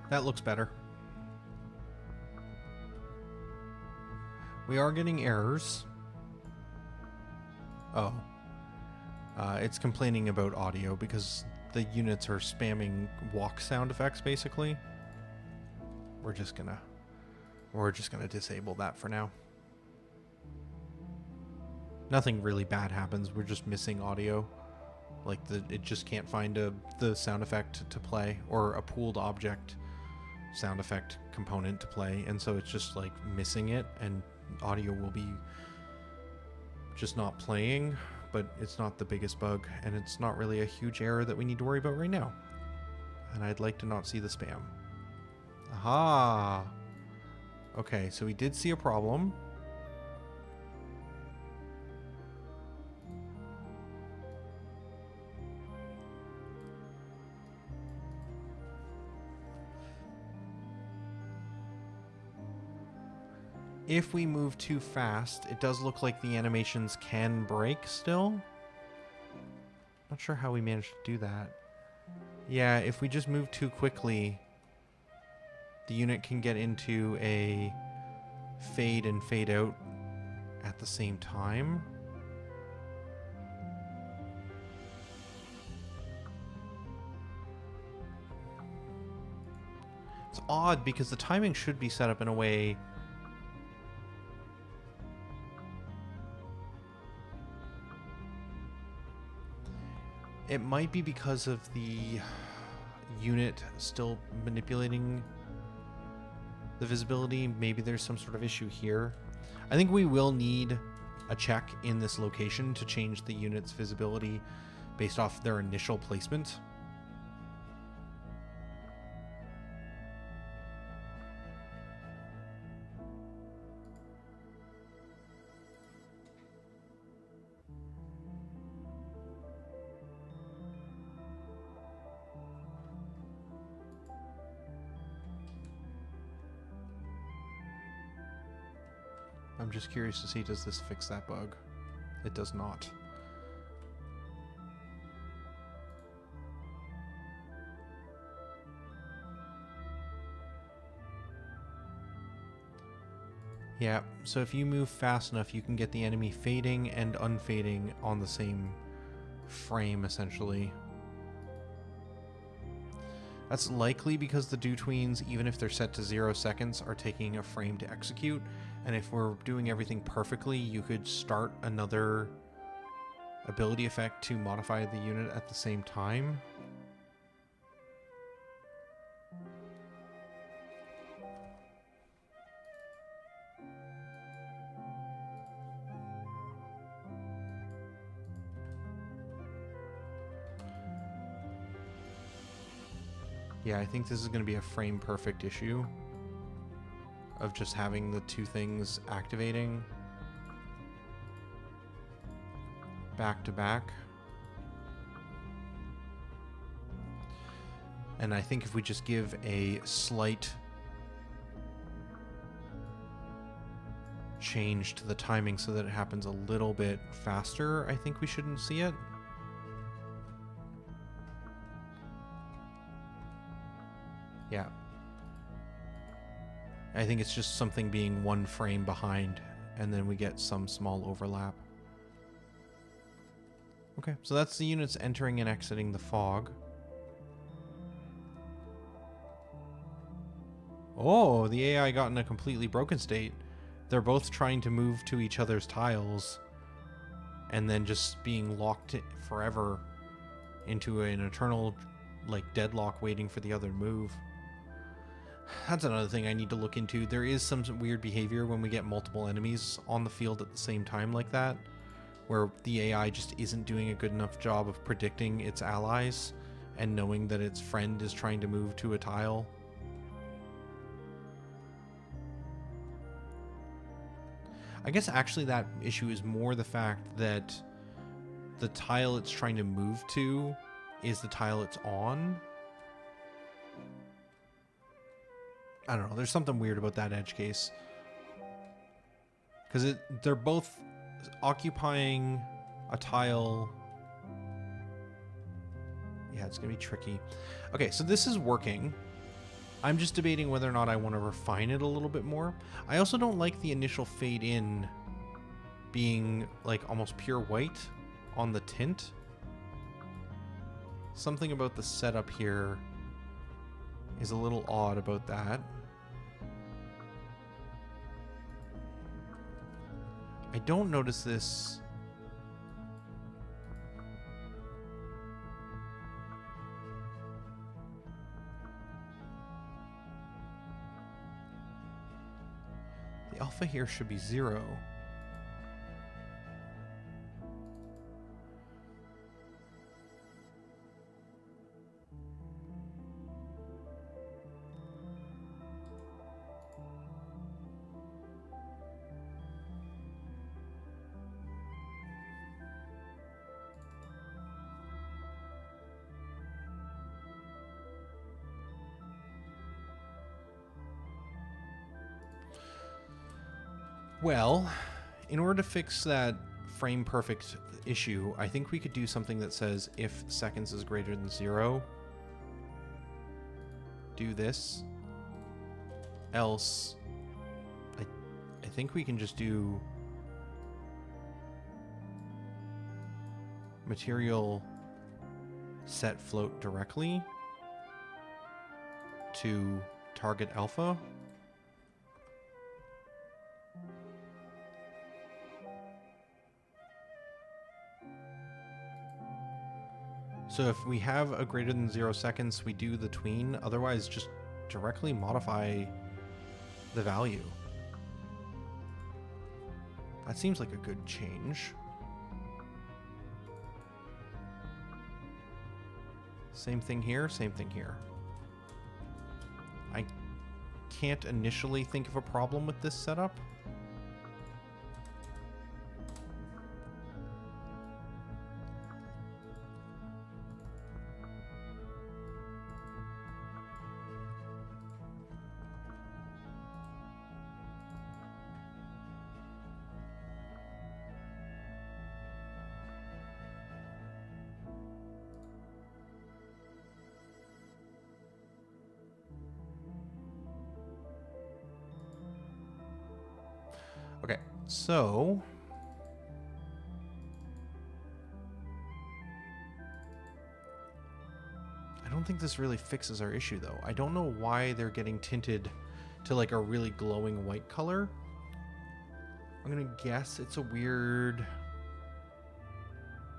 That looks better. We are getting errors. Oh. It's complaining about audio because the units are spamming walk sound effects, basically. We're just gonna disable that for now. Nothing really bad happens. We're just missing audio. Like it just can't find the sound effect to play, or a pooled object sound effect component to play, and so it's just like missing it, and audio will be just not playing. But it's not the biggest bug, and it's not really a huge error that we need to worry about right now. And I'd like to not see the spam. Aha! Okay, so we did see a problem. If we move too fast, it does look like the animations can break still. Not sure how we managed to do that. Yeah, if we just move too quickly, the unit can get into a fade and fade out at the same time. It's odd because the timing should be set up in a way it might be because of the unit still manipulating the visibility. Maybe there's some sort of issue here. I think we will need a check in this location to change the unit's visibility based off their initial placement. I'm just curious to see, does this fix that bug? It does not. Yeah, so if you move fast enough, you can get the enemy fading and unfading on the same frame, essentially. That's likely because the do tweens, even if they're set to 0 seconds, are taking a frame to execute. And if we're doing everything perfectly, you could start another ability effect to modify the unit at the same time. Yeah, I think this is going to be a frame perfect issue of just having the two things activating back to back. And I think if we just give a slight change to the timing so that it happens a little bit faster, I think we shouldn't see it. Yeah. I think it's just something being one frame behind, and then we get some small overlap. Okay, so that's the units entering and exiting the fog. Oh, the AI got in a completely broken state. They're both trying to move to each other's tiles, and then just being locked forever into an eternal, like, deadlock waiting for the other to move. That's another thing I need to look into. There is some weird behavior when we get multiple enemies on the field at the same time like that, where the AI just isn't doing a good enough job of predicting its allies and knowing that its friend is trying to move to a tile. I guess actually that issue is more the fact that the tile it's trying to move to is the tile it's on. I don't know, there's something weird about that edge case. Because they're both occupying a tile. Yeah, it's going to be tricky. Okay, so this is working. I'm just debating whether or not I want to refine it a little bit more. I also don't like the initial fade in being like almost pure white on the tint. Something about the setup here is a little odd about that. I don't notice this. The alpha here should be 0. Well, in order to fix that frame perfect issue, I think we could do something that says if seconds is greater than 0, do this. Else, I think we can just do material set float directly to target alpha. So if we have a greater than 0 seconds, we do the tween. Otherwise, just directly modify the value. That seems like a good change. Same thing here, same thing here. I can't initially think of a problem with this setup. Okay, so I don't think this really fixes our issue though. I don't know why they're getting tinted to like a really glowing white color. I'm gonna guess it's a weird...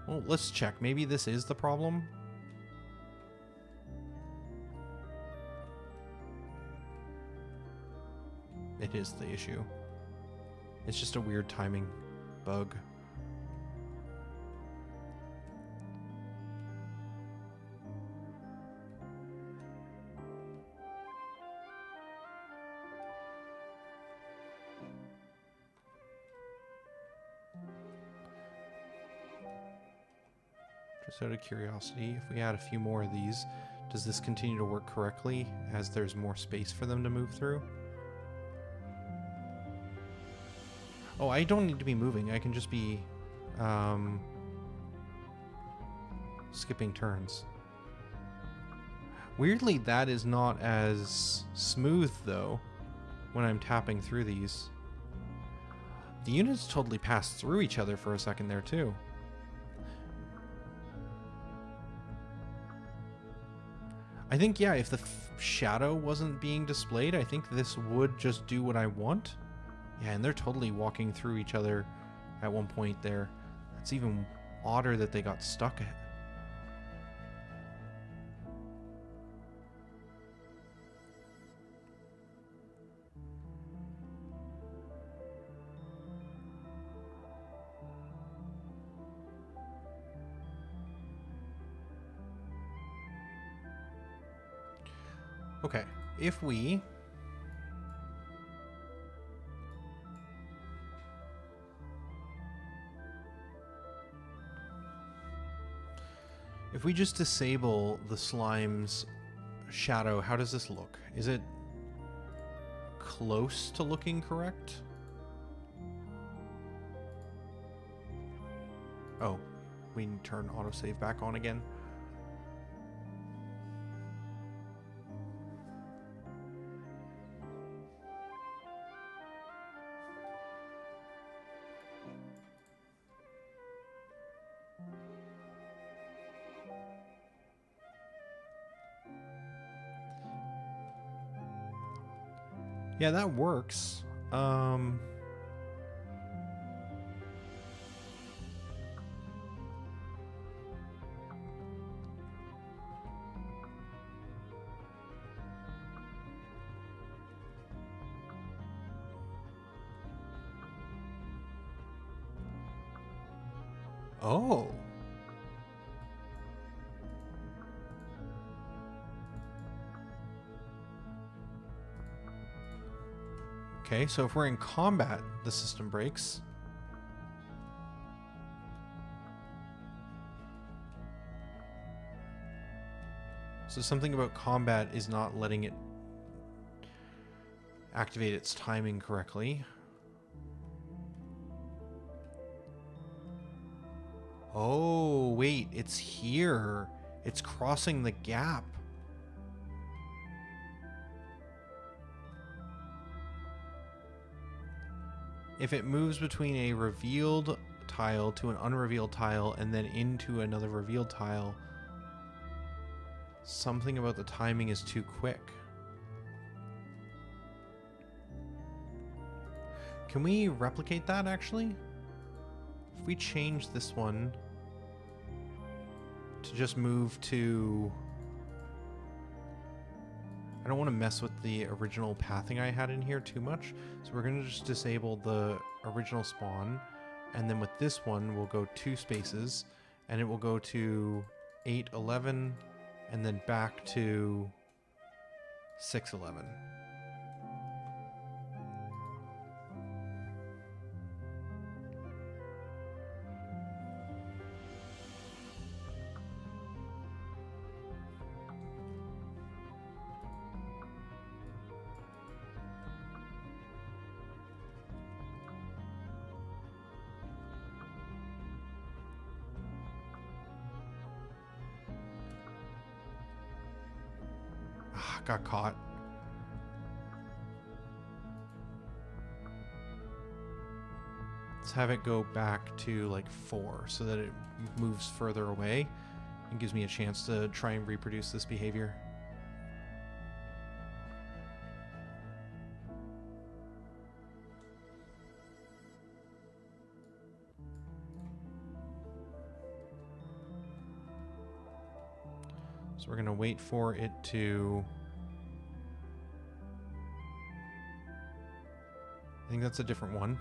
Well, let's check. Maybe this is the problem. It is the issue. It's just a weird timing bug. Just out of curiosity, if we add a few more of these, does this continue to work correctly as there's more space for them to move through? Oh, I don't need to be moving. I can just be skipping turns. Weirdly, that is not as smooth, though, when I'm tapping through these. The units totally pass through each other for a second there, too. I think, yeah, if the shadow wasn't being displayed, I think this would just do what I want. Yeah, and they're totally walking through each other at one point there. It's even odder that they got stuck at. Okay, if we just disable the slime's shadow, how does this look? Is it close to looking correct? Oh, we can turn autosave back on again. Yeah, that works. Oh. Okay, so if we're in combat, the system breaks. So something about combat is not letting it activate its timing correctly. Oh, wait, it's here. It's crossing the gap. If it moves between a revealed tile to an unrevealed tile and then into another revealed tile, something about the timing is too quick. Can we replicate that, actually? If we change this one to just move to... I don't want to mess with the original pathing I had in here too much, so we're going to just disable the original spawn, and then with this one we'll go 2 spaces, and it will go to 811, and then back to 611. Got caught. Let's have it go back to like 4 so that it moves further away and gives me a chance to try and reproduce this behavior. So we're going to wait for it to... I think that's a different one.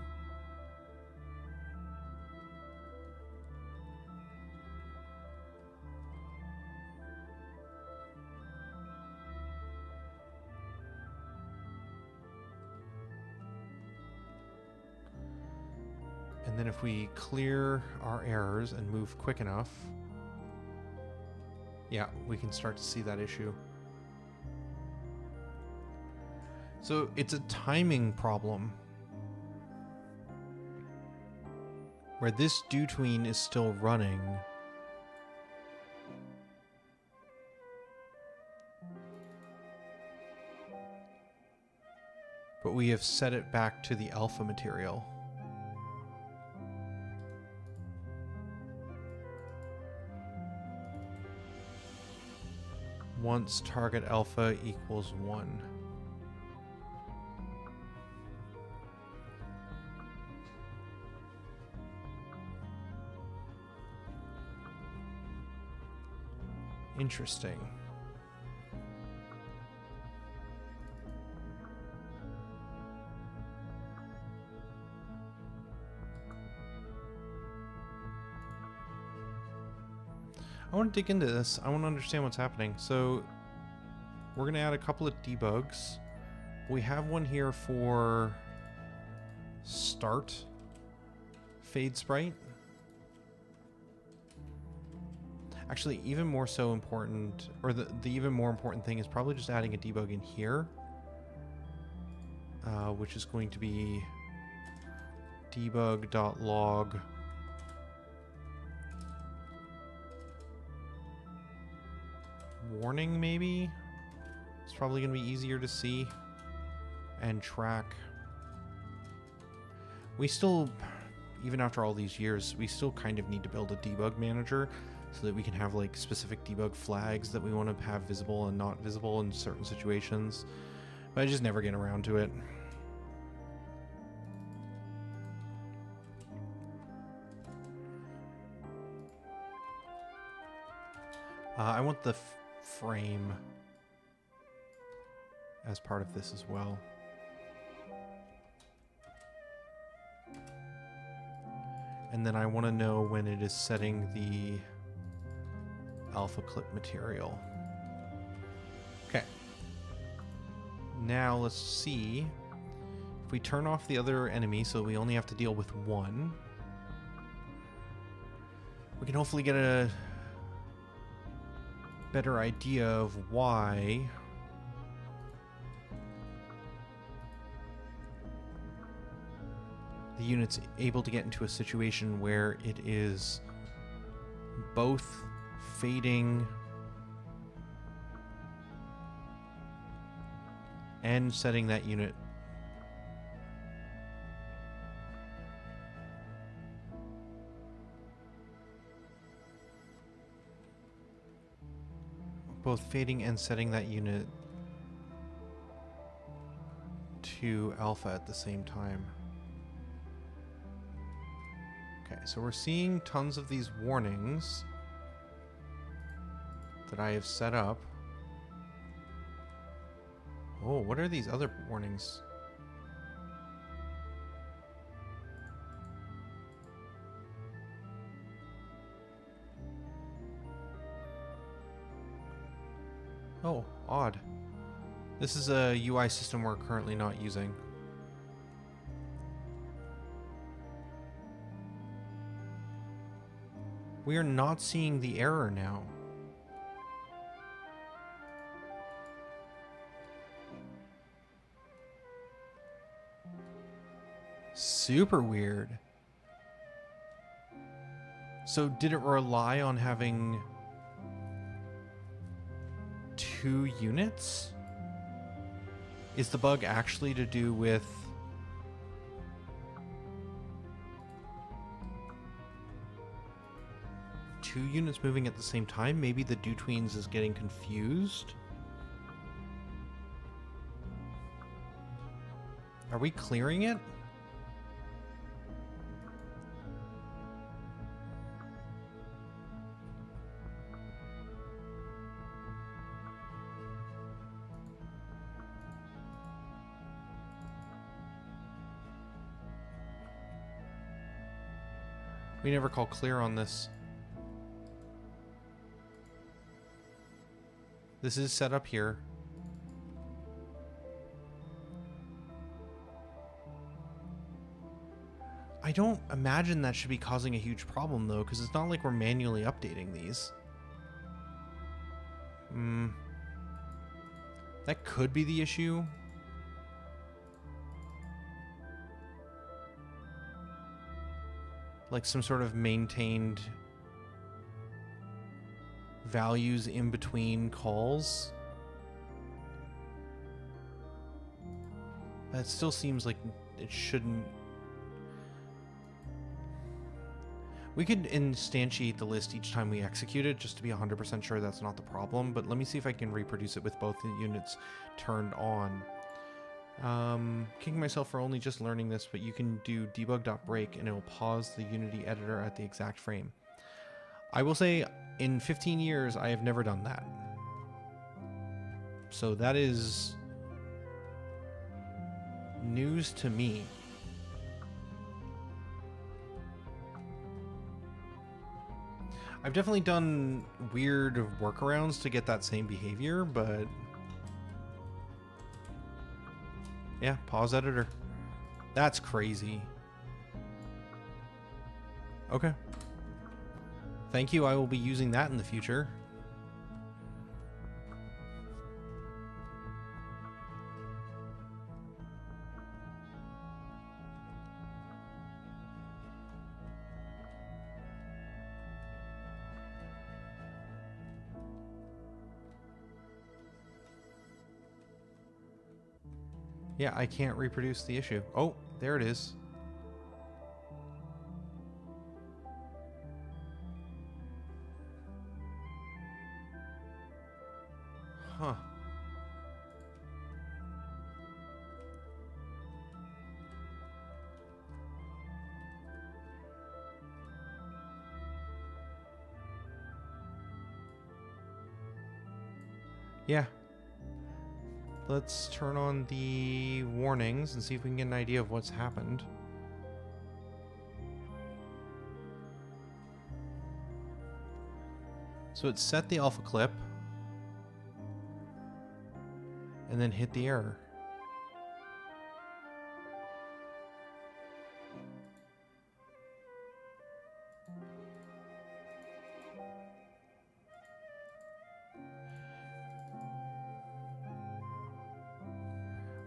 And then if we clear our errors and move quick enough, yeah, we can start to see that issue. So it's a timing problem where this dew tween is still running. But we have set it back to the alpha material. Once target alpha equals 1. Interesting. I want to dig into this. I want to understand what's happening. So we're going to add a couple of debugs. We have one here for start fade sprite. Actually, even more so important, or the even more important thing is probably just adding a debug in here, which is going to be debug.log warning, maybe? It's probably going to be easier to see and track. We still, even after all these years, we still kind of need to build a debug manager so that we can have like specific debug flags that we want to have visible and not visible in certain situations. But I just never get around to it. I want the frame as part of this as well. And then I want to know when it is setting the alpha clip material. Okay. Now let's see if we turn off the other enemy so we only have to deal with one. We can hopefully get a better idea of why the unit's able to get into a situation where it is both fading and setting that unit. Both fading and setting that unit to alpha at the same time. Okay, so we're seeing tons of these warnings that I have set up. Oh, what are these other warnings? Oh, odd. This is a UI system we're currently not using. We are not seeing the error now. Super weird. So did it rely on having 2 units? Is the bug actually to do with 2 units moving at the same time. Maybe the Dutweens is getting confused. Are we clearing it? We never call clear on this. This is set up here. I don't imagine that should be causing a huge problem though, because it's not like we're manually updating these. That could be the issue. Like some sort of maintained values in between calls. That still seems like it shouldn't. We could instantiate the list each time we execute it just to be 100% sure that's not the problem, but let me see if I can reproduce it with both the units turned on. Kicking myself for only just learning this, but you can do debug.break and it will pause the Unity editor at the exact frame. I will say in 15 years I have never done that. So that is news to me. I've definitely done weird workarounds to get that same behavior, but yeah, pause editor. That's crazy. Okay. Thank you, I will be using that in the future. Yeah, I can't reproduce the issue. Oh, there it is. Huh. Yeah. Let's turn on the warnings and see if we can get an idea of what's happened. So it set the alpha clip and then hit the error.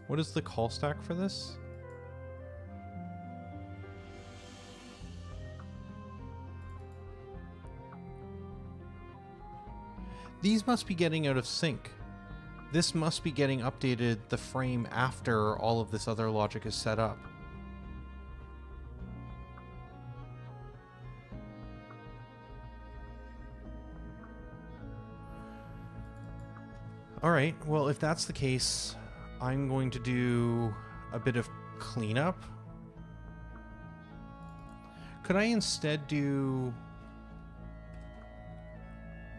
What is the call stack for this? These must be getting out of sync. This must be getting updated the frame after all of this other logic is set up. Alright, well if that's the case, I'm going to do a bit of cleanup. Could I instead do...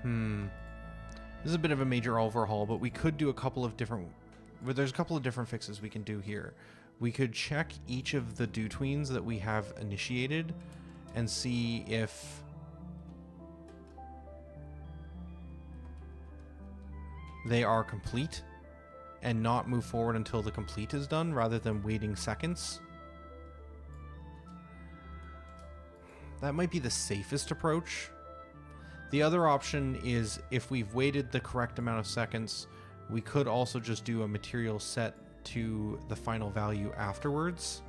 This is a bit of a major overhaul, but we could do a couple of different... There's a couple of different fixes we can do here. We could check each of the Dutweens that we have initiated and see if... they are complete and not move forward until the complete is done rather than waiting seconds. That might be the safest approach. The other option is if we've waited the correct amount of seconds, we could also just do a material set to the final value afterwards.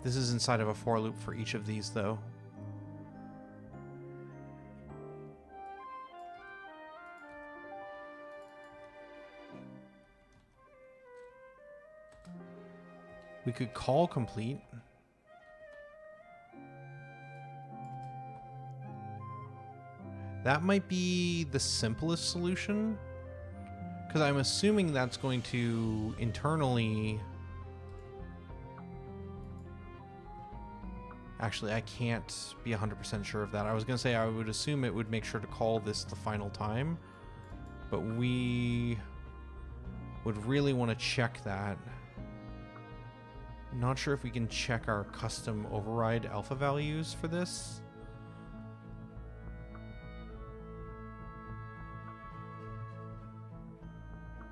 This is inside of a for loop for each of these, though. We could call complete. That might be the simplest solution, because I'm assuming that's going to internally... Actually, I can't be 100% sure of that. I was going to say I would assume it would make sure to call this the final time, but we would really want to check that. Not sure if we can check our custom override alpha values for this.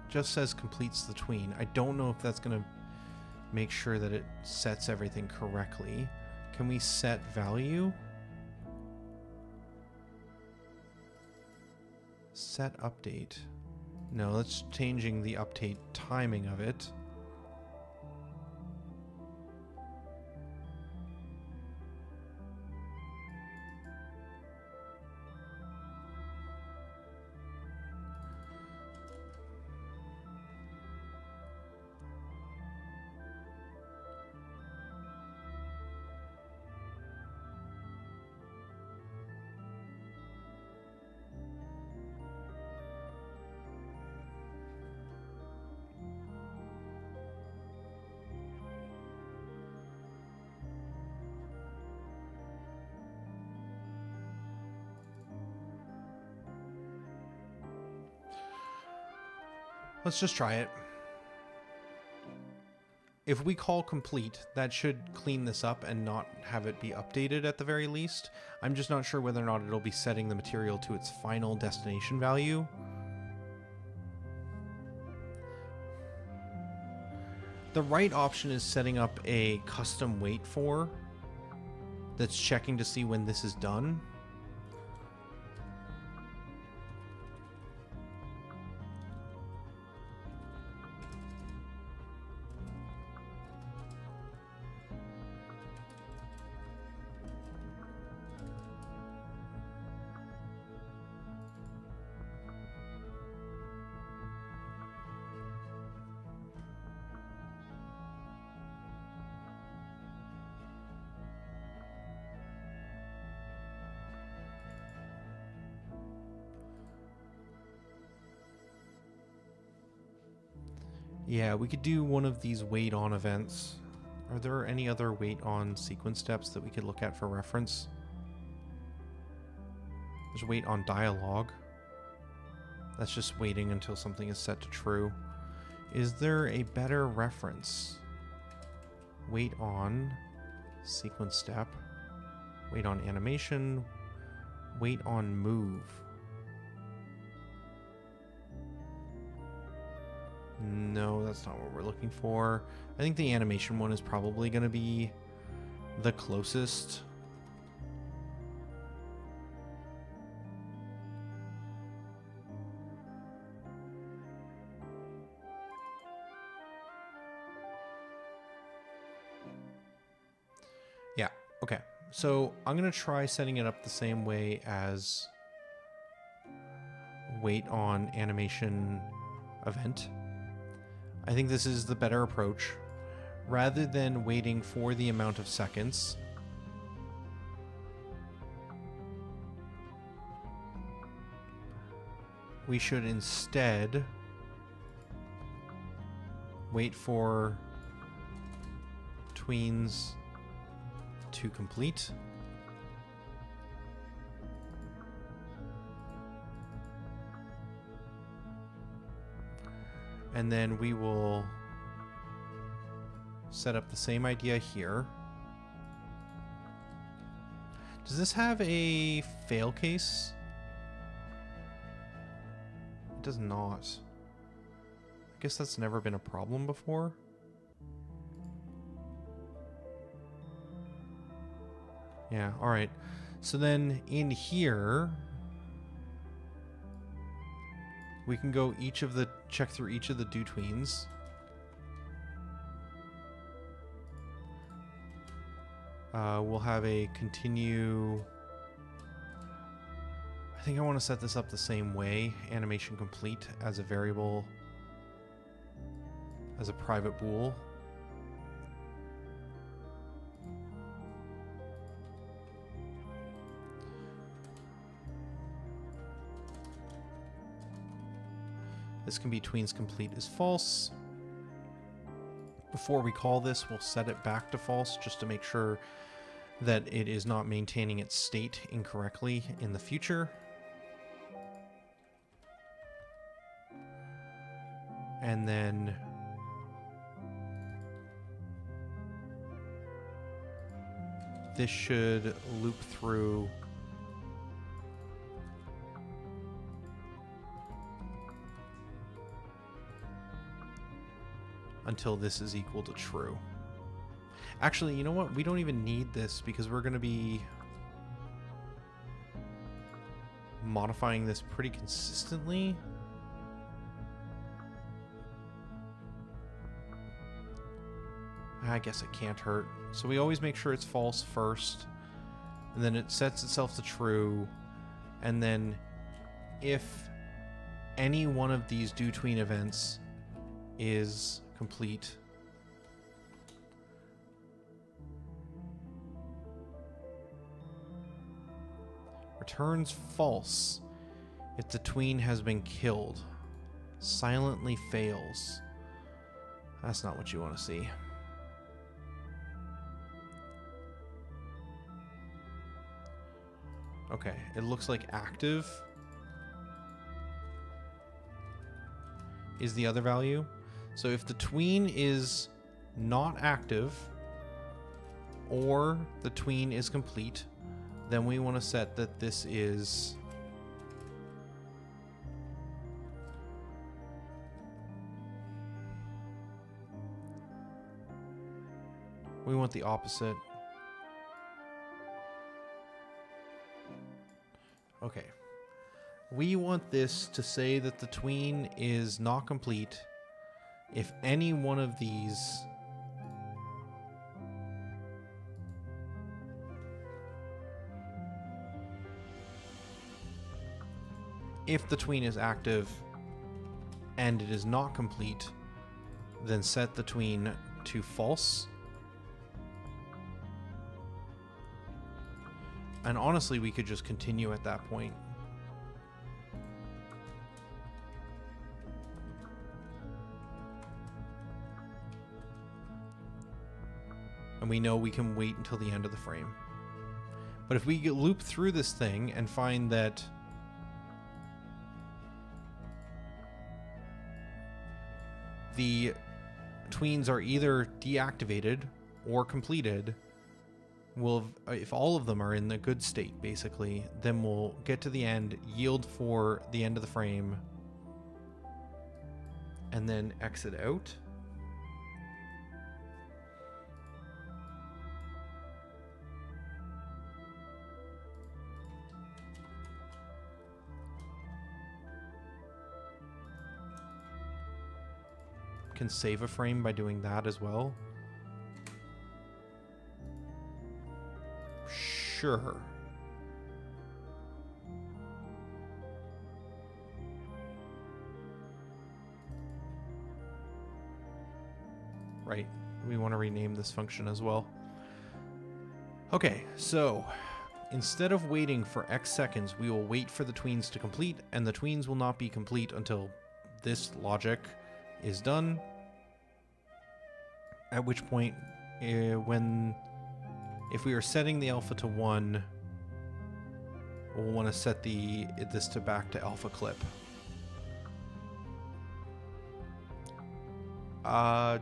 Just says completes the tween. I don't know if that's going to make sure that it sets everything correctly. Can we set value? Set update. No, that's changing the update timing of it. Let's just try it. If we call complete, that should clean this up and not have it be updated at the very least. I'm just not sure whether or not it'll be setting the material to its final destination value. The right option is setting up a custom wait for that's checking to see when this is done. Yeah, we could do one of these wait on events. Are there any other wait on sequence steps that we could look at for reference? There's wait on dialogue. That's just waiting until something is set to true. Is there a better reference? Wait on sequence step. Wait on animation. Wait on move. No, that's not what we're looking for. I think the animation one is probably going to be the closest. Yeah, okay. So I'm going to try setting it up the same way as wait on animation event. I think this is the better approach. Rather than waiting for the amount of seconds, we should instead wait for tweens to complete. And then we will set up the same idea here. Does this have a fail case? It does not. I guess that's never been a problem before. Yeah, all right. So then in here, we can go check through each of the do tweens. We'll have a continue. I think I want to set this up the same way. Animation complete as a variable, as a private bool. This can be tweens complete is false. Before we call this, we'll set it back to false just to make sure that it is not maintaining its state incorrectly in the future. And then this should loop through until this is equal to true. Actually, you know what? We don't even need this because we're going to be modifying this pretty consistently. I guess it can't hurt. So we always make sure it's false first, and then it sets itself to true, and then if any one of these do-tween events is complete, returns false if the tween has been killed. Silently fails. That's not what you want to see. Okay, it looks like active is the other value. So if the tween is not active or the tween is complete, then we want to set that this is we want the opposite. Okay. We want this to say that the tween is not complete if any one of these if the tween is active and it is not complete, then set the tween to false. And honestly, we could just continue at that point. And we know we can wait until the end of the frame. But if we loop through this thing and find that the tweens are either deactivated or completed, if all of them are in the good state, basically, then we'll get to the end, yield for the end of the frame, and then exit out. Can save a frame by doing that as well. Sure. Right. We want to rename this function as well. Okay, so instead of waiting for X seconds, we will wait for the tweens to complete, and the tweens will not be complete until this logic is done. At which point, if we are setting the alpha to 1, we'll want to set this to back to alpha clip.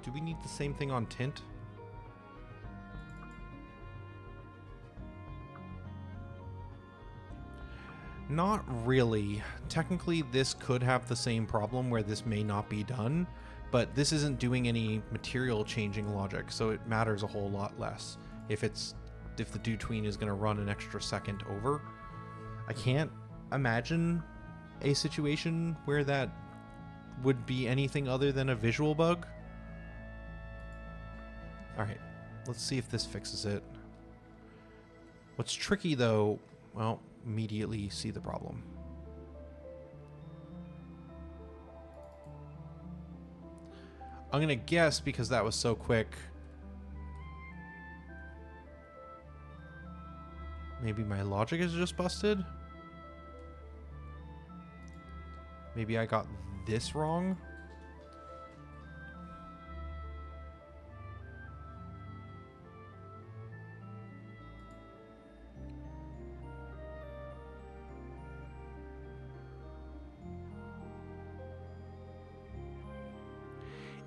Do we need the same thing on tint? Not really. Technically, this could have the same problem where this may not be done, but this isn't doing any material changing logic, so it matters a whole lot less if the do tween is going to run an extra second over. I can't imagine a situation where that would be anything other than a visual bug. Alright, let's see if this fixes it. What's tricky though, well, immediately see the problem. I'm gonna guess, because that was so quick, maybe my logic is just busted? Maybe I got this wrong.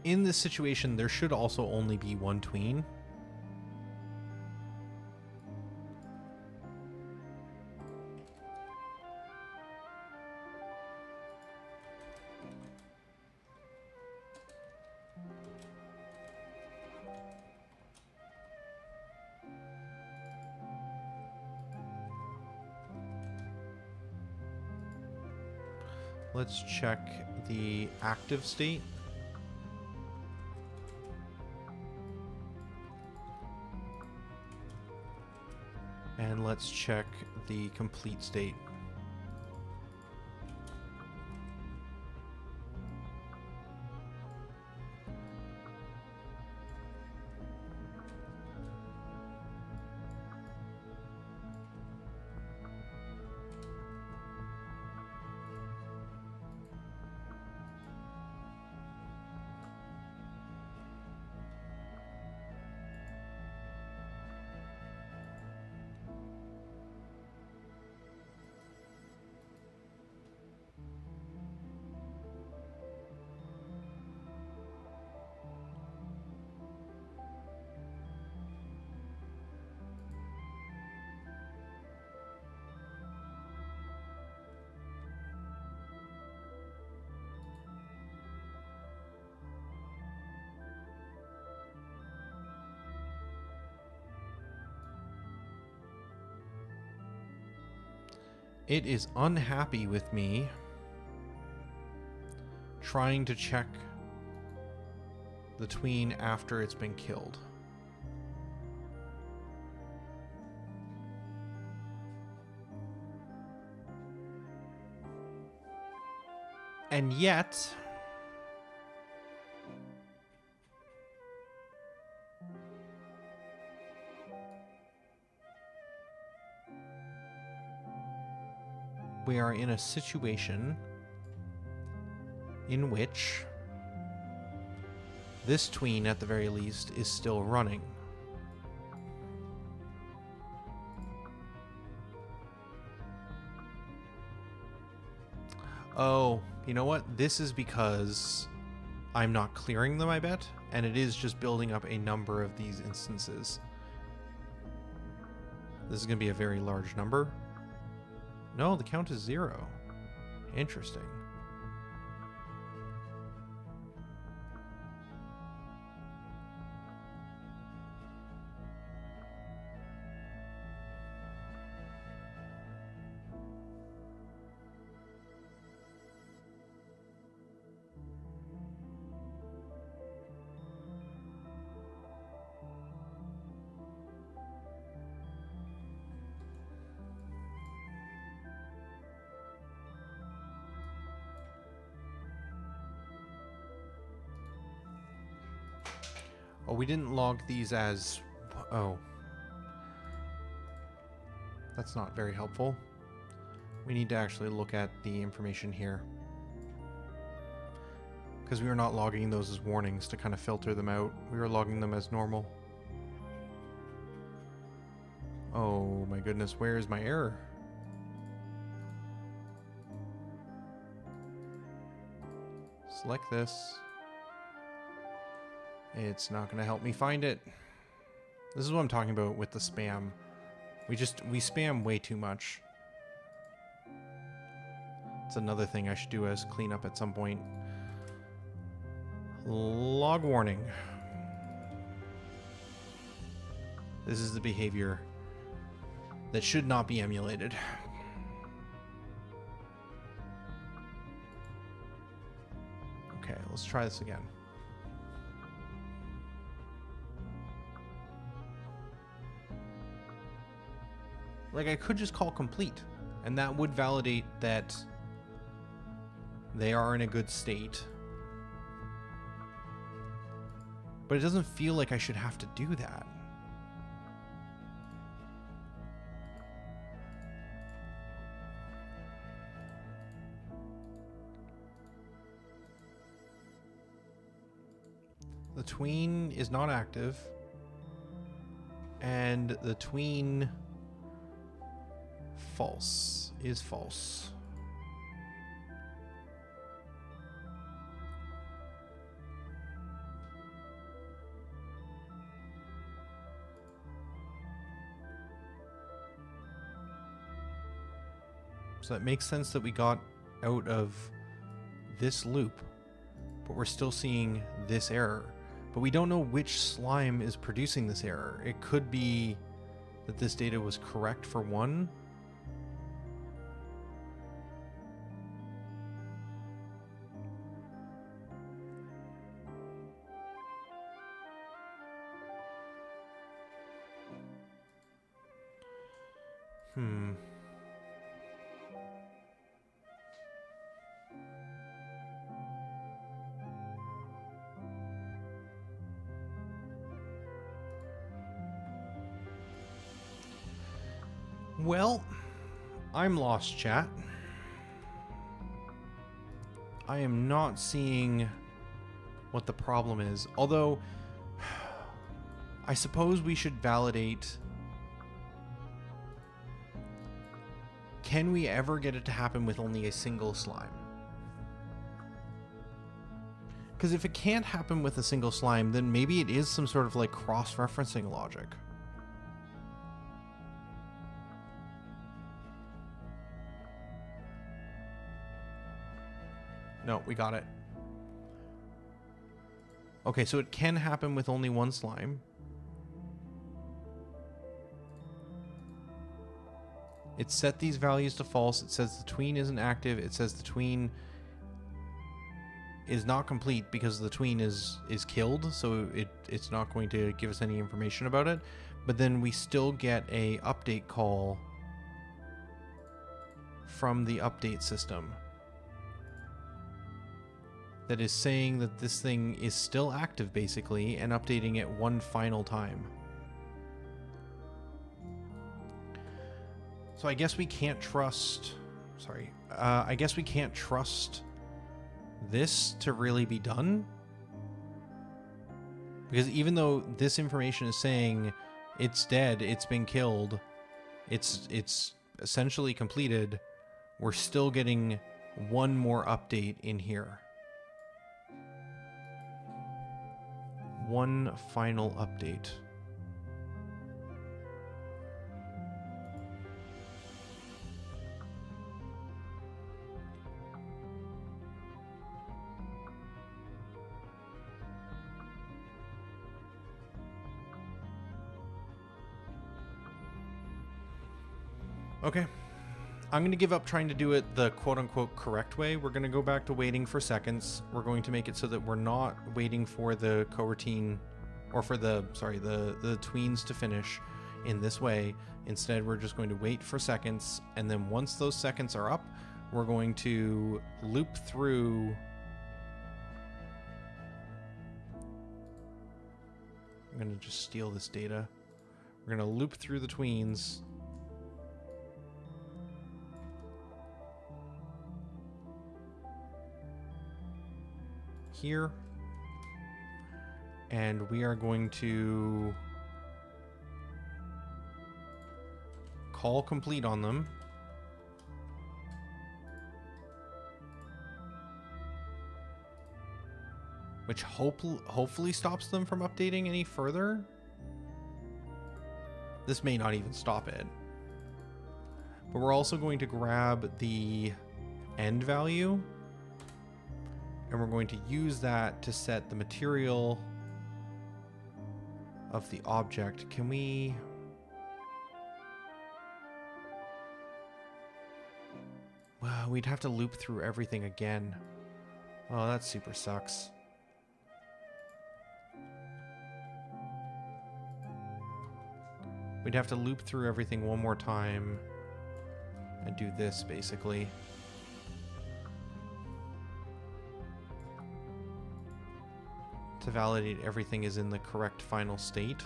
In this situation, there should also only be one tween. Let's check the active state. And let's check the complete state. It is unhappy with me trying to check the tween after it's been killed. And yet, we are in a situation in which this tween, at the very least, is still running. Oh, you know what? This is because I'm not clearing them, I bet, and it is just building up a number of these instances. This is going to be a very large number. No, the count is 0. Interesting. Oh, we didn't log these as... Oh. That's not very helpful. We need to actually look at the information here. Because we were not logging those as warnings to kind of filter them out. We were logging them as normal. Oh my goodness, where is my error? Select this. It's not going to help me find it. This is what I'm talking about with the spam. We spam way too much. It's another thing I should do as cleanup at some point. Log warning. This is the behavior that should not be emulated. Okay, let's try this again. Like, I could just call complete, and that would validate that they are in a good state. But it doesn't feel like I should have to do that. the tween is not active, and the tween false is false. So it makes sense that we got out of this loop, but we're still seeing this error. But we don't know which slime is producing this error. It could be that this data was correct for one. Well, I'm lost, chat. I am not seeing what the problem is. Although, I suppose we should validate. Can we ever get it to happen with only a single slime? Because if it can't happen with a single slime, then maybe it is some sort of like cross-referencing logic. No, we got it. Okay, so it can happen with only one slime. It set these values to false. It says the tween isn't active. It says the tween is not complete because the tween is killed, so it's not going to give us any information about it. But then we still get a update call from the update system that is saying that this thing is still active, basically, and updating it one final time. So I guess we can't trust... Sorry. I guess we can't trust this to really be done. Because even though this information is saying it's dead, it's been killed, it's essentially completed, we're still getting one more update in here. One final update. Okay. I'm going to give up trying to do it the quote-unquote correct way. We're going to go back to waiting for seconds. We're going to make it so that we're not waiting for the coroutine, or for the tweens to finish in this way. Instead, we're just going to wait for seconds, and then once those seconds are up, we're going to loop through... I'm going to just steal this data. We're going to loop through the tweens. Here, and we are going to call complete on them, which hopefully stops them from updating any further. This may not even stop it, but we're also going to grab the end value. And we're going to use that to set the material of the object. Can we... Well, we'd have to loop through everything again. Oh, that super sucks. We'd have to loop through everything one more time and do this, basically. To validate everything is in the correct final state.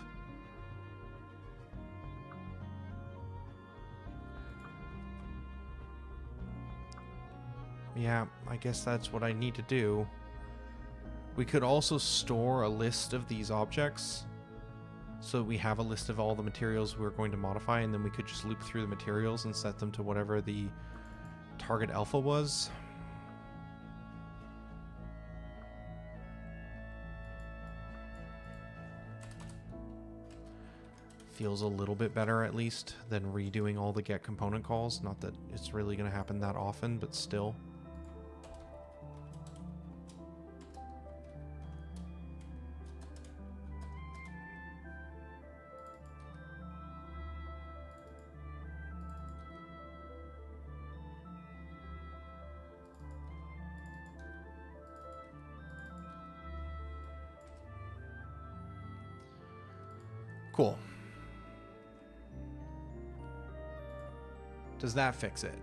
Yeah, I guess that's what I need to do. We could also store a list of these objects, so we have a list of all the materials we're going to modify, and then we could just loop through the materials and set them to whatever the target alpha was. Feels a little bit better, at least, than redoing all the get component calls. Not that it's really going to happen that often, but still. Cool. Does that fix it?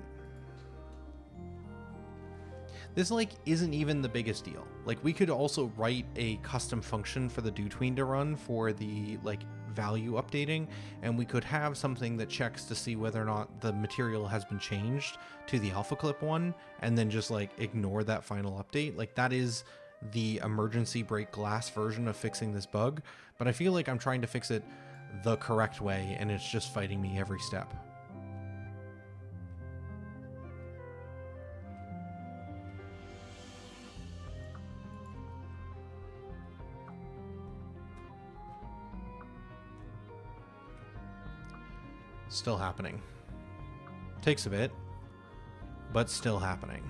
This, like, isn't even the biggest deal. Like, we could also write a custom function for the DoTween to run for the, like, value updating, and we could have something that checks to see whether or not the material has been changed to the alpha clip one, and then just, like, ignore that final update. Like, that is the emergency break glass version of fixing this bug, but I feel like I'm trying to fix it the correct way, and it's just fighting me every step. Still happening. Takes a bit, but still happening.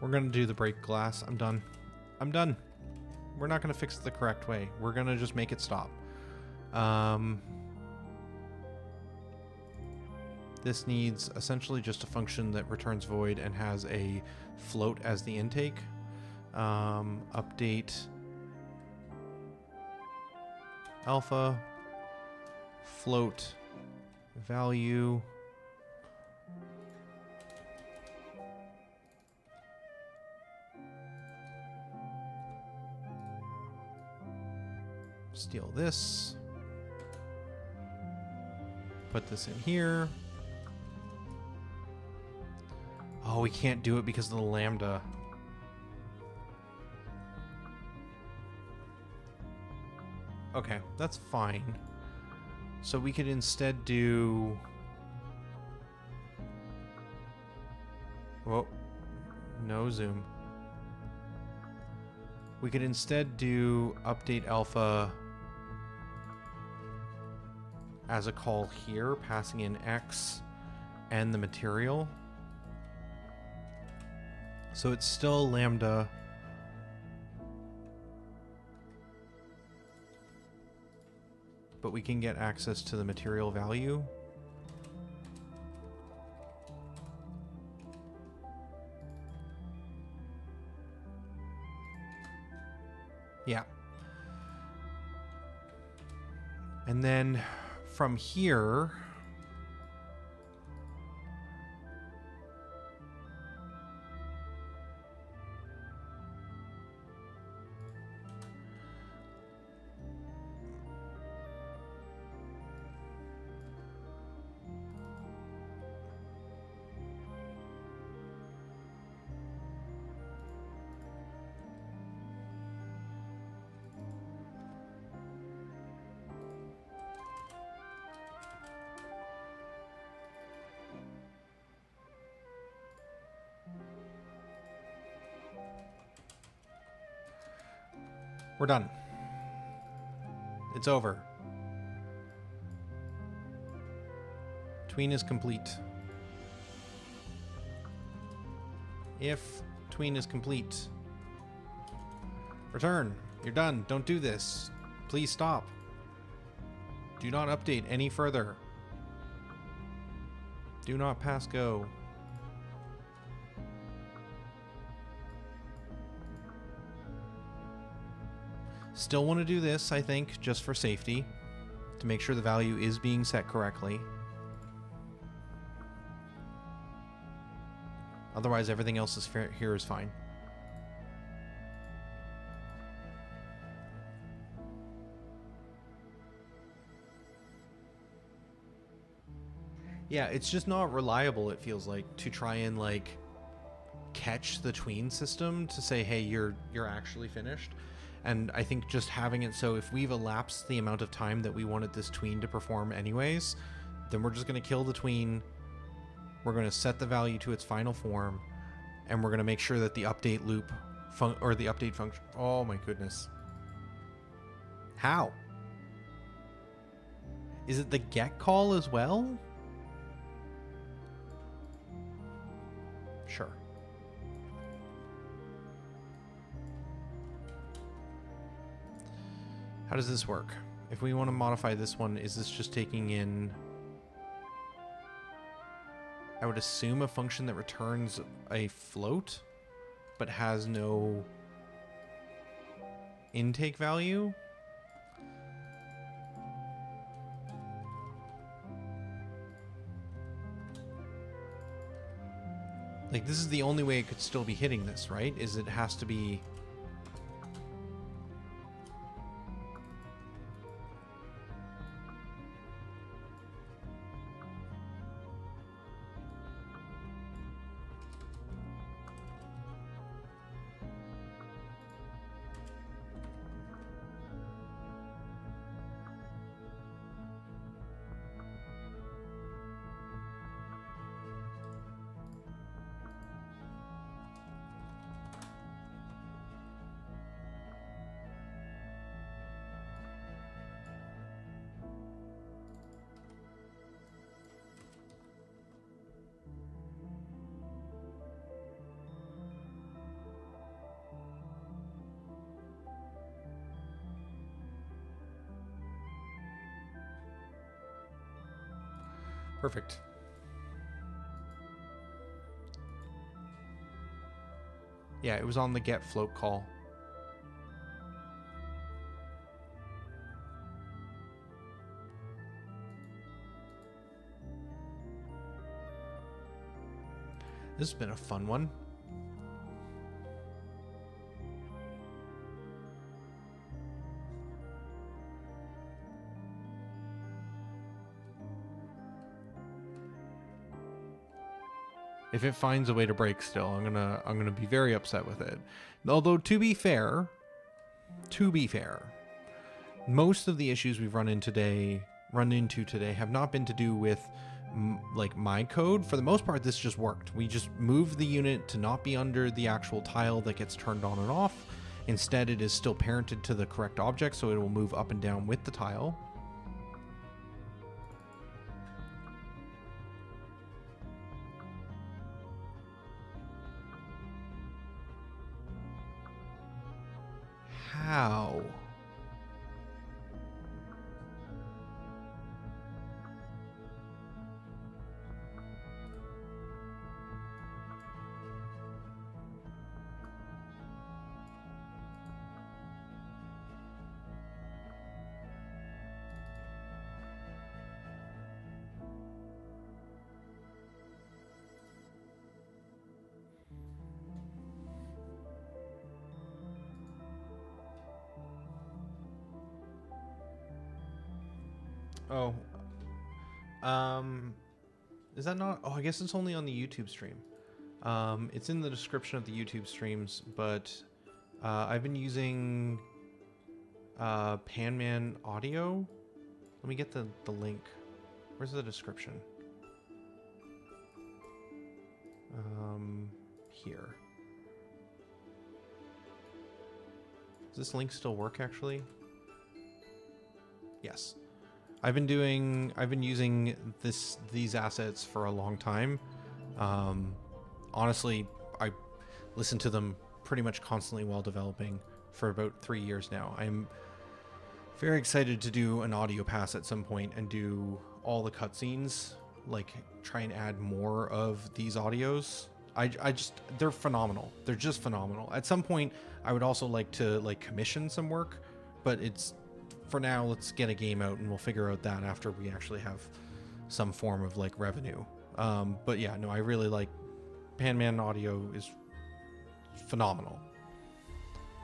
We're going to do the break glass. I'm done. I'm done. We're not going to fix it the correct way. We're going to just make it stop. This needs essentially just a function that returns void and has a float as the intake. Update alpha float value. Steal this. Put this in here. Oh, we can't do it because of the lambda. Okay, that's fine. So we could instead do... Whoa. No zoom. We could instead do update alpha as a call here, passing in X and the material. So it's still lambda. But we can get access to the material value. Yeah. And then from here, we're done. It's over. Tween is complete. If tween is complete. Return. You're done. Don't do this. Please stop. Do not update any further. Do not pass go. Still want to do this, I think, just for safety, to make sure the value is being set correctly. Otherwise, everything else is here is fine. Yeah, it's just not reliable, it feels like, to try and like catch the tween system to say, hey, you're actually finished. And I think just having it so if we've elapsed the amount of time that we wanted this tween to perform anyways, then we're just going to kill the tween. We're going to set the value to its final form, and we're going to make sure that the update loop or the update function. Oh my goodness. How? Is it the get call as well? Sure. How does this work? If we want to modify this one, is this just taking in, I would assume, a function that returns a float, but has no intake value? Like, this is the only way it could still be hitting this, right? Is it has to be... Perfect. Yeah, it was on the get float call. This has been a fun one. If it finds a way to break still, I'm gonna be very upset with it. Although to be fair, most of the issues we've run into today have not been to do with like my code. For the most part, this just worked. We just moved the unit to not be under the actual tile that gets turned on and off. Instead, it is still parented to the correct object, so it will move up and down with the tile. How? Oh, is that not? Oh, I guess it's only on the YouTube stream. It's in the description of the YouTube streams, but I've been using Panman Audio. Let me get the link. Where's the description? Here. Does this link still work, actually? Yes. I've been using these assets for a long time. Honestly, I listen to them pretty much constantly while developing for about 3 years now. I'm very excited to do an audio pass at some point and do all the cutscenes, like try and add more of these audios. They're phenomenal. They're just phenomenal. At some point, I would also like to like commission some work, but for now, let's get a game out and we'll figure out that after we actually have some form of like revenue. But yeah, no, I really like Panman audio is phenomenal.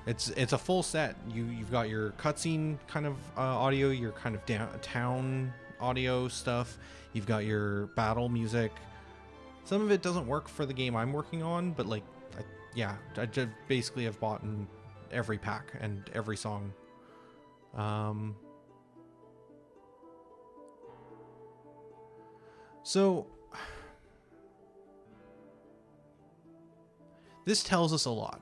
It's a full set. You've got your cutscene kind of audio, your kind of town audio stuff. You've got your battle music. Some of it doesn't work for the game I'm working on, but like, I just basically have bought in every pack and every song. So this tells us a lot.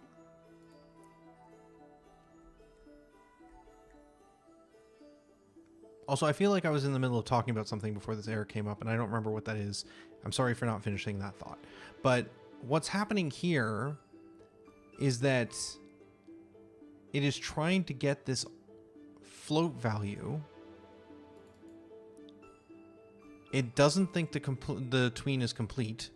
Also, I feel like I was in the middle of talking about something before this error came up, and I don't remember what that is. I'm sorry for not finishing that thought. But what's happening here is that it is trying to get this float value. It doesn't think the tween is complete,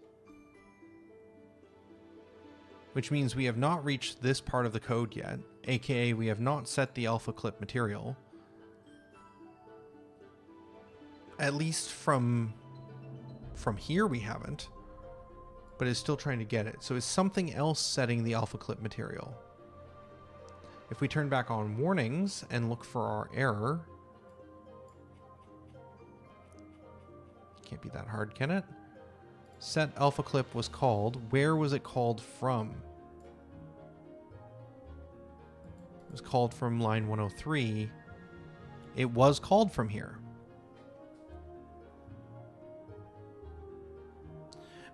which means we have not reached this part of the code yet, aka we have not set the alpha clip material. At least from here we haven't, but it's still trying to get it. So is something else setting the alpha clip material? If we turn back on warnings and look for our error, can't be that hard, can it? Set alpha clip was called. Where was it called from? It was called from line 103. It was called from here.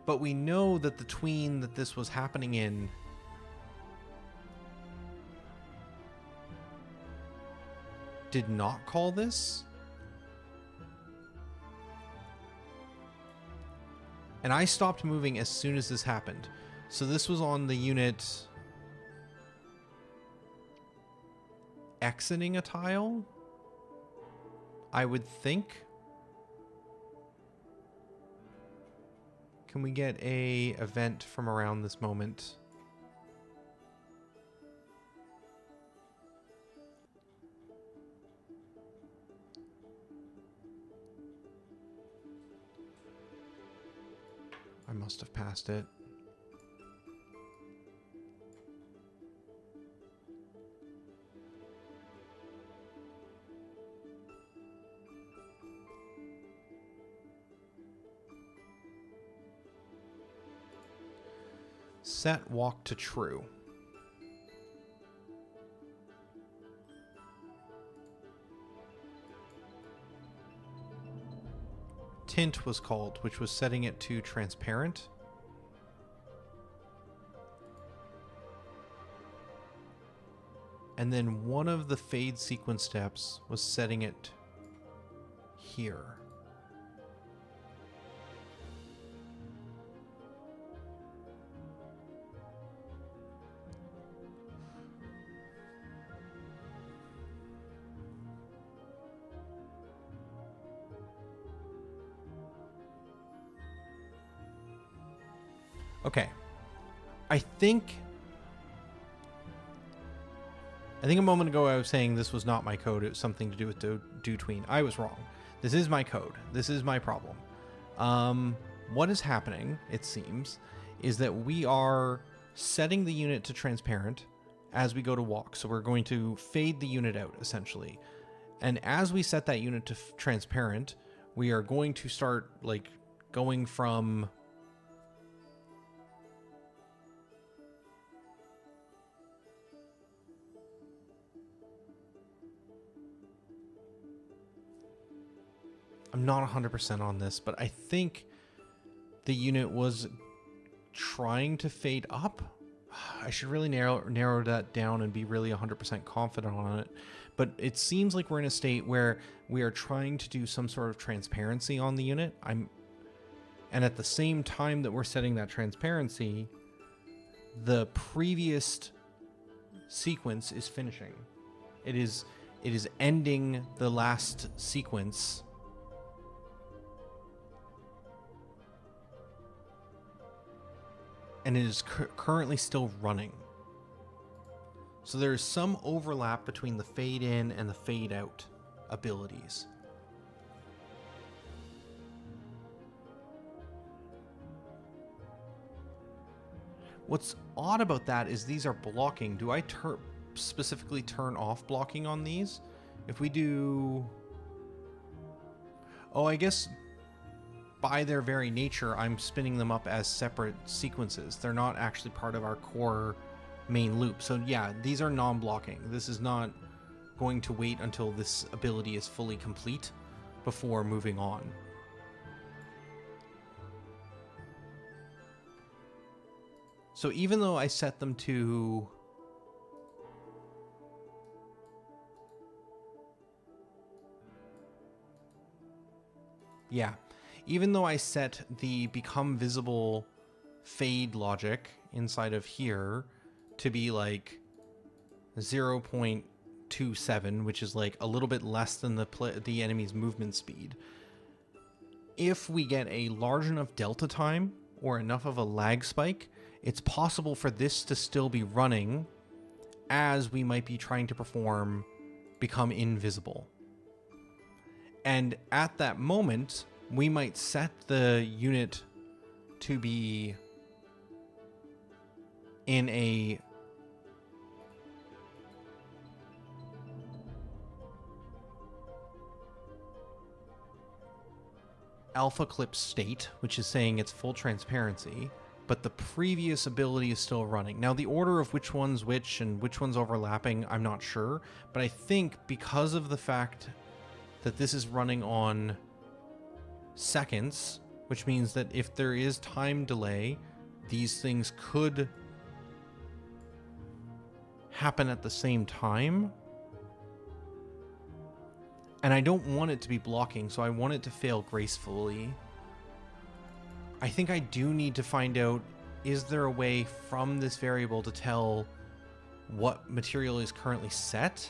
But we know that the tween that this was happening in did not call this. And I stopped moving as soon as this happened. So this was on the unit exiting a tile, I would think. Can we get a event from around this moment? I must have passed it. Set walk to true. Tint was called, which was setting it to transparent. And then one of the fade sequence steps was setting it here. Okay. I think a moment ago I was saying this was not my code. It was something to do with do tween. I was wrong. This is my code. This is my problem. What is happening, it seems, is that we are setting the unit to transparent as we go to walk. So we're going to fade the unit out, essentially. And as we set that unit to transparent, we are going to start, like, going from... I'm not 100% on this, but I think the unit was trying to fade up. I should really narrow that down and be really 100% confident on it. But it seems like we're in a state where we are trying to do some sort of transparency on the unit. And at the same time that we're setting that transparency, the previous sequence is finishing. It is ending the last sequence. And it is currently still running. So there's some overlap between the fade in and the fade out abilities. What's odd about that is these are blocking. Do I specifically turn off blocking on these? If we do... Oh, I guess by their very nature, I'm spinning them up as separate sequences. They're not actually part of our core main loop. So yeah, these are non-blocking. This is not going to wait until this ability is fully complete before moving on. So even though I set them to... Yeah, even though I set the become visible fade logic inside of here to be like 0.27, which is like a little bit less than the enemy's movement speed. If we get a large enough delta time or enough of a lag spike, it's possible for this to still be running as we might be trying to perform become invisible. And at that moment, we might set the unit to be in a alpha clip state, which is saying it's full transparency, but the previous ability is still running. Now, the order of which one's which and which one's overlapping, I'm not sure, but I think because of the fact that this is running on seconds, which means that if there is time delay, these things could happen at the same time. And I don't want it to be blocking, so I want it to fail gracefully. I think I do need to find out, is there a way from this variable to tell what material is currently set?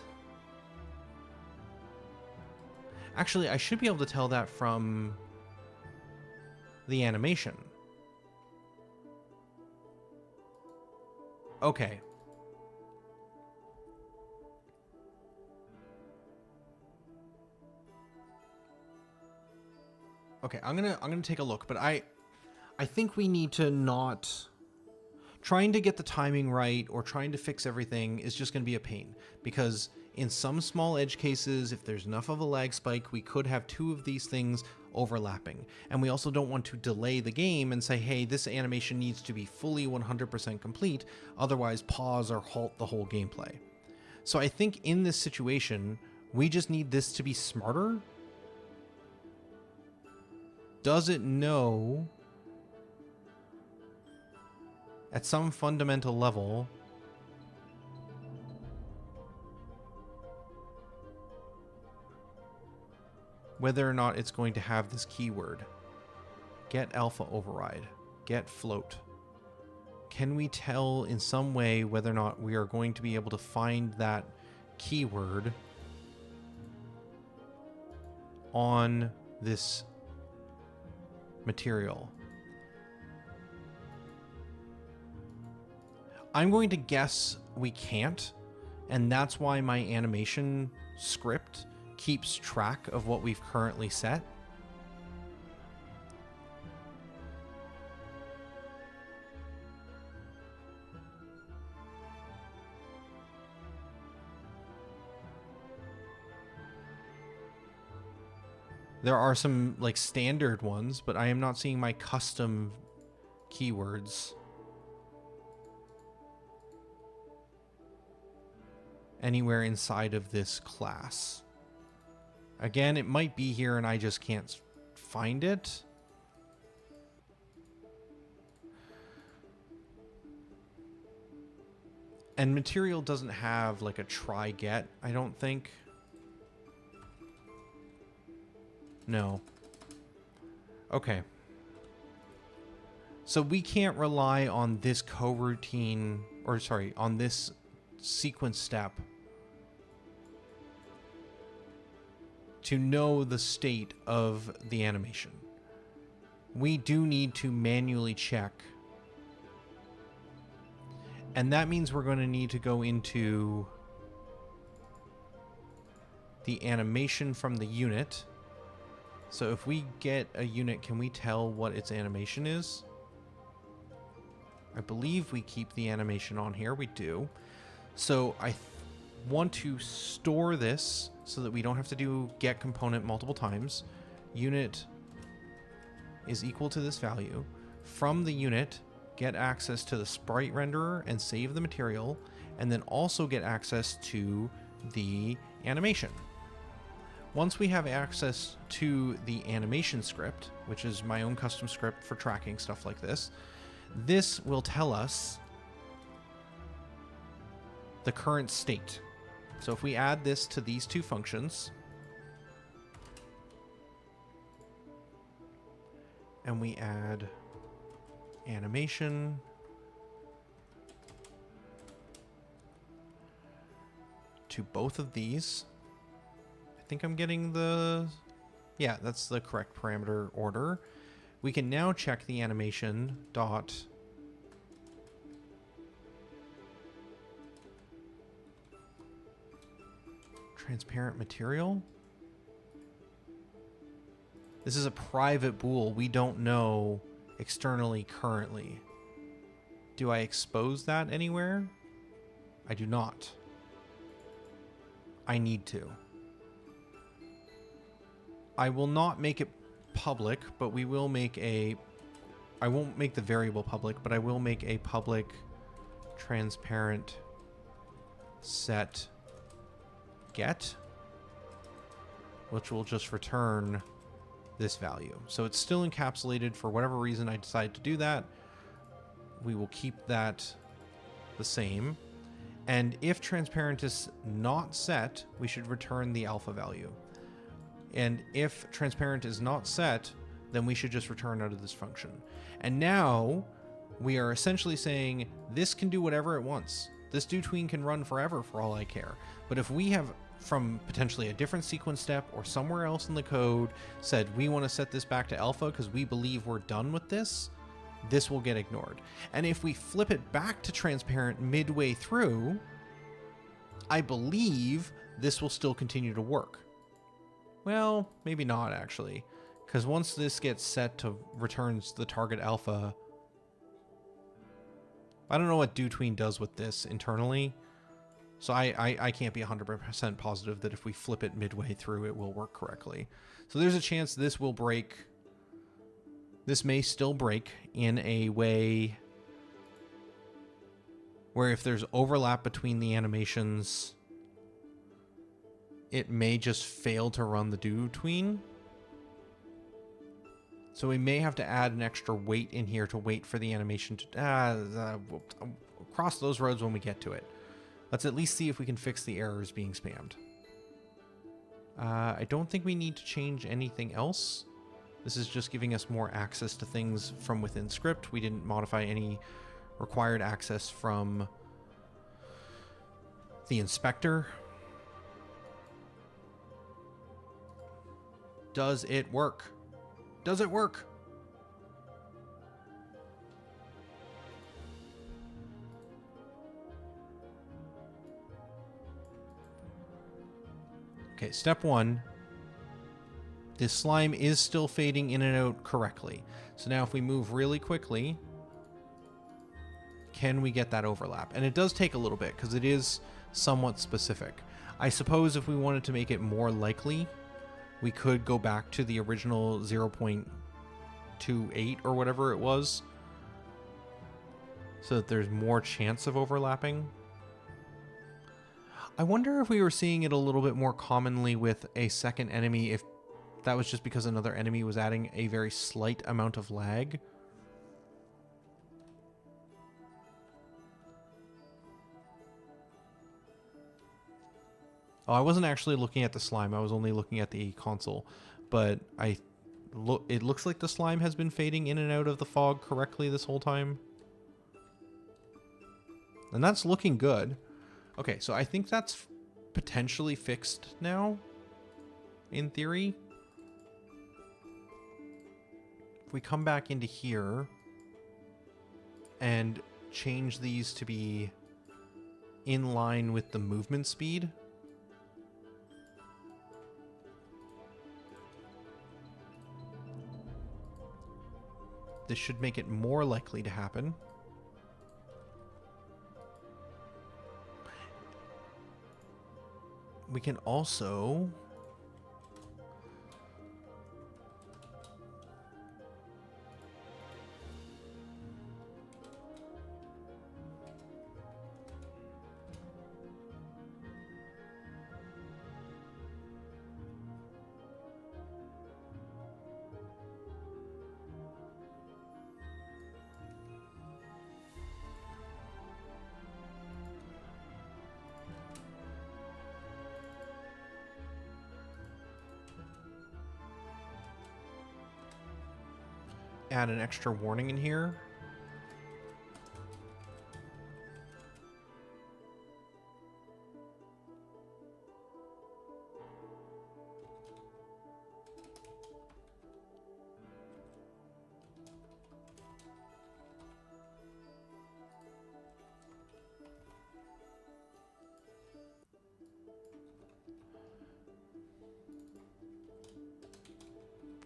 Actually, I should be able to tell that from the animation. Okay. Okay, I'm gonna take a look, but I think we need to not... Trying to get the timing right or trying to fix everything is just going to be a pain, because in some small edge cases, if there's enough of a lag spike, we could have two of these things overlapping. And we also don't want to delay the game and say, hey, this animation needs to be fully 100% complete, otherwise pause or halt the whole gameplay. So I think in this situation, we just need this to be smarter. Does it know at some fundamental level whether or not it's going to have this keyword? Get alpha override, get float. Can we tell in some way whether or not we are going to be able to find that keyword on this material? I'm going to guess we can't, and that's why my animation script keeps track of what we've currently set. There are some like standard ones, but I am not seeing my custom keywords anywhere inside of this class. Again, it might be here and I just can't find it. And material doesn't have like a try get, I don't think. No. Okay. So we can't rely on this coroutine, or sorry, on this sequence step to know the state of the animation. We do need to manually check. And that means we're going to need to go into the animation from the unit. So if we get a unit, can we tell what its animation is? I believe we keep the animation on here. We do. So I want to store this so that we don't have to do get component multiple times. Unit is equal to this value. From the unit, get access to the sprite renderer and save the material, and then also get access to the animation. Once we have access to the animation script, which is my own custom script for tracking stuff like this, this will tell us the current state. So if we add this to these two functions, and we add animation to both of these, I think I'm getting the... Yeah, that's the correct parameter order. We can now check the animation dot transparent material. This is a private bool. We don't know externally currently. Do I expose that anywhere? I do not. I need to. I will not make it public, but we will make a... I won't make the variable public, but I will make a public transparent set get, which will just return this value. So it's still encapsulated. For whatever reason I decide to do that, we will keep that the same. And if transparent is not set, we should return the alpha value. And if transparent is not set, then we should just return out of this function. And now we are essentially saying this can do whatever it wants. This DoTween can run forever for all I care. But if we have, from potentially a different sequence step or somewhere else in the code, said we want to set this back to alpha because we believe we're done with this, this will get ignored. And if we flip it back to transparent midway through, I believe this will still continue to work. Well, maybe not actually, because once this gets set to returns the target alpha, I don't know what DoTween does with this internally, so I can't be 100% positive that if we flip it midway through, it will work correctly. So there's a chance this will break. This may still break in a way where if there's overlap between the animations, it may just fail to run the DoTween. So we may have to add an extra wait in here to wait for the animation to... cross those roads when we get to it. Let's at least see if we can fix the errors being spammed. I don't think we need to change anything else. This is just giving us more access to things from within script. We didn't modify any required access from the inspector. Does it work? Does it work? Okay, step one. This slime is still fading in and out correctly. So now if we move really quickly, can we get that overlap? And it does take a little bit because it is somewhat specific. I suppose if we wanted to make it more likely, we could go back to the original 0.28 or whatever it was, so that there's more chance of overlapping. I wonder if we were seeing it a little bit more commonly with a second enemy, if that was just because another enemy was adding a very slight amount of lag. Oh, I wasn't actually looking at the slime. I was only looking at the console. But it looks like the slime has been fading in and out of the fog correctly this whole time. And that's looking good. Okay, so I think that's potentially fixed now, in theory. If we come back into here and change these to be in line with the movement speed. This should make it more likely to happen. We can also add an extra warning in here.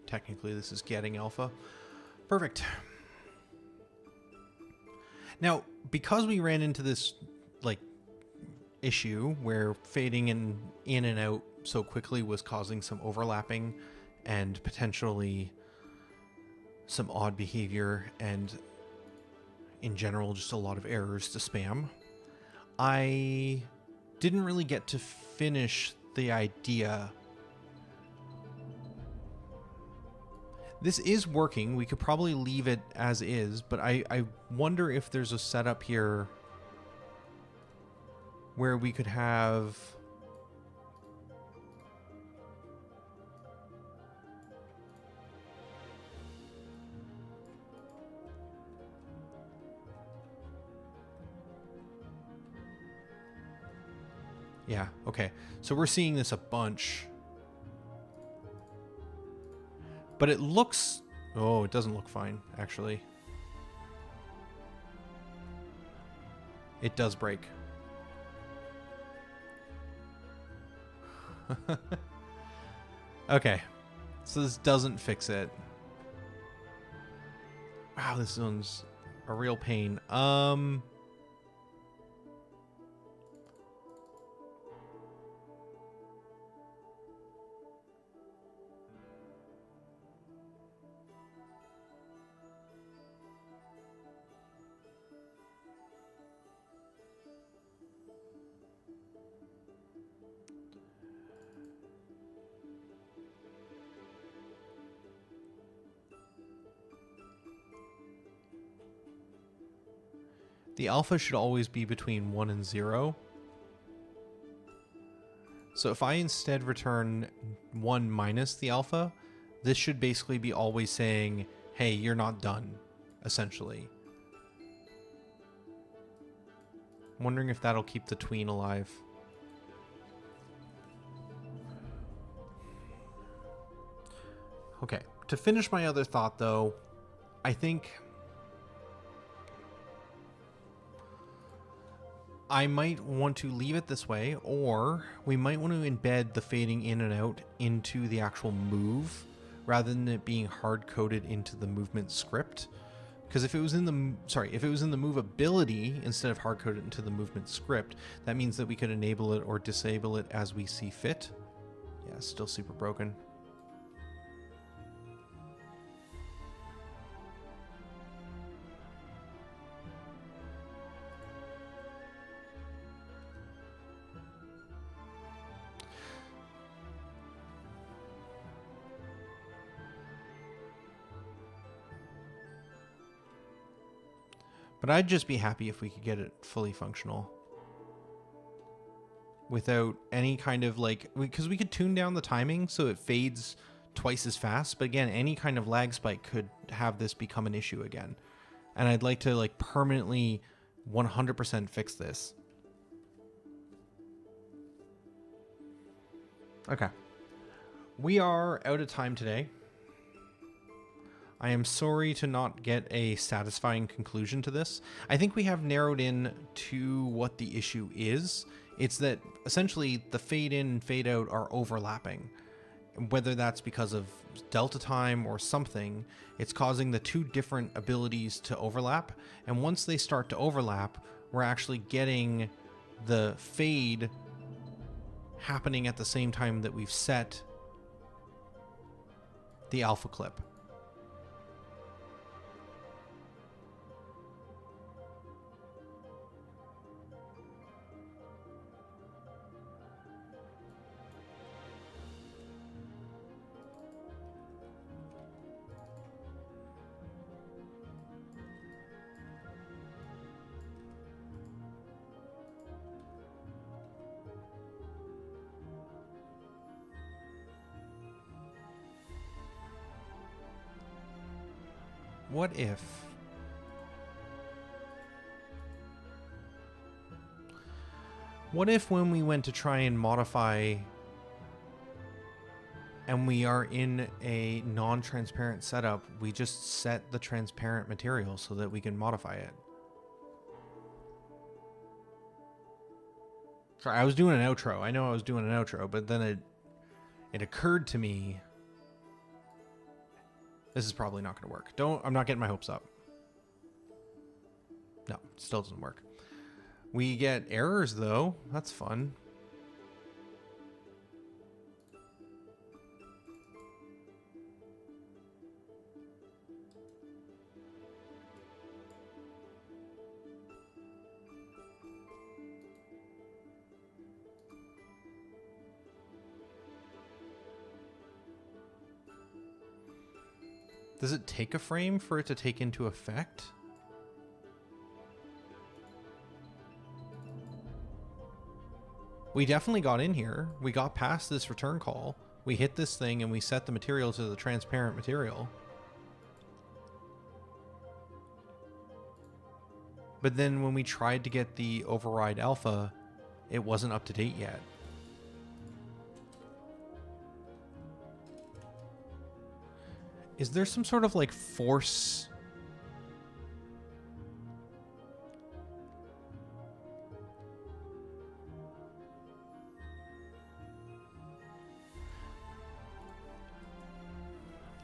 Technically, this is getting alpha. Perfect. Now, because we ran into this, like, issue where fading in and out so quickly was causing some overlapping and potentially some odd behavior and, in general, just a lot of errors to spam, I didn't really get to finish the idea. This is working. We could probably leave it as is, but I wonder if there's a setup here where we could have... Yeah, okay. So we're seeing this a bunch. But it looks... Oh, it doesn't look fine, actually. It does break. Okay. So this doesn't fix it. Wow, this one's a real pain. The alpha should always be between 1 and 0. So if I instead return 1 minus the alpha, this should basically be always saying, hey, you're not done, essentially. I'm wondering if that'll keep the tween alive. Okay, to finish my other thought though, I think I might want to leave it this way, or we might want to embed the fading in and out into the actual move rather than it being hard-coded into the movement script. Because if it was in the move ability instead of hard-coded into the movement script, that means that we could enable it or disable it as we see fit. Yeah, it's still super broken. But I'd just be happy if we could get it fully functional. without any kind of like, because we could tune down the timing so it fades twice as fast. But again, any kind of lag spike could have this become an issue again. And I'd like to like permanently 100% fix this. Okay. We are out of time today. I am sorry to not get a satisfying conclusion to this. I think we have narrowed in to what the issue is. It's that essentially the fade in and fade out are overlapping. Whether that's because of delta time or something, it's causing the two different abilities to overlap. And once they start to overlap, we're actually getting the fade happening at the same time that we've set the alpha clip. What if when we went to try and modify and we are in a non-transparent setup, we just set the transparent material so that we can modify it? Sorry, I was doing an outro. I know I was doing an outro, but then it occurred to me, this is probably not going to work. I'm not getting my hopes up. No, it still doesn't work. We get errors though. That's fun. Does it take a frame for it to take into effect? We definitely got in here. We got past this return call. We hit this thing and we set the material to the transparent material. But then when we tried to get the override alpha, it wasn't up to date yet. Is there some sort of like force?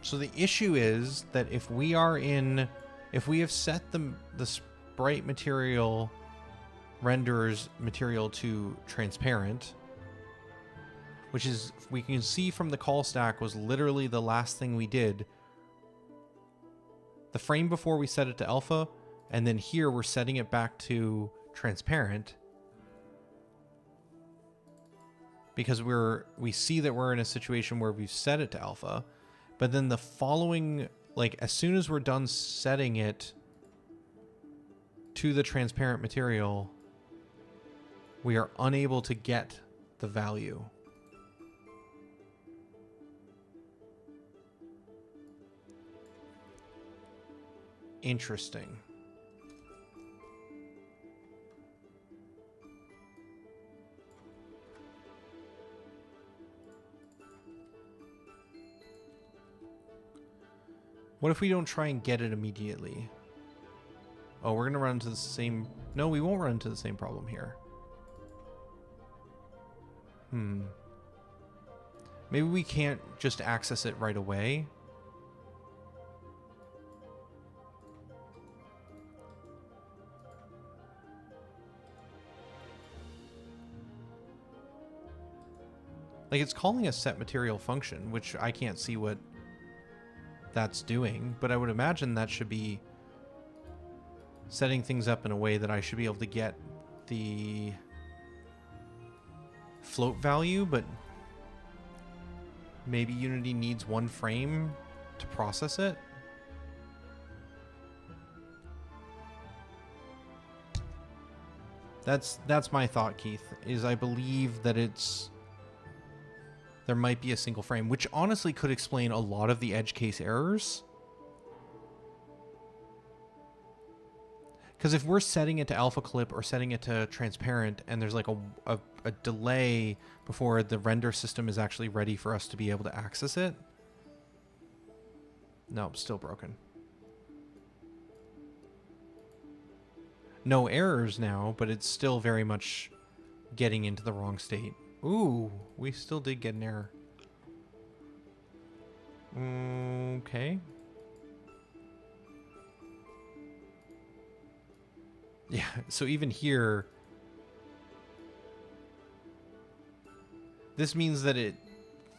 So the issue is that if we have set the sprite material renderers material to transparent, which is, we can see from the call stack, was literally the last thing we did. The frame before we set it to alpha, and then here we're setting it back to transparent. Because we see that we're in a situation where we've set it to alpha, but then the following, like as soon as we're done setting it to the transparent material, we are unable to get the value. Interesting. What if we don't try and get it immediately? Oh, we're gonna run into the same... No, we won't run into the same problem here. Maybe we can't just access it right away. Like, it's calling a set material function, which I can't see what that's doing, but I would imagine that should be setting things up in a way that I should be able to get the float value, but maybe Unity needs one frame to process it. That's my thought, Keith, is I believe that there might be a single frame, which honestly could explain a lot of the edge case errors. Because if we're setting it to alpha clip or setting it to transparent and there's like a delay before the render system is actually ready for us to be able to access it. No, still broken. No errors now, but it's still very much getting into the wrong state. Ooh, we still did get an error. Okay. Yeah, so even here, this means that it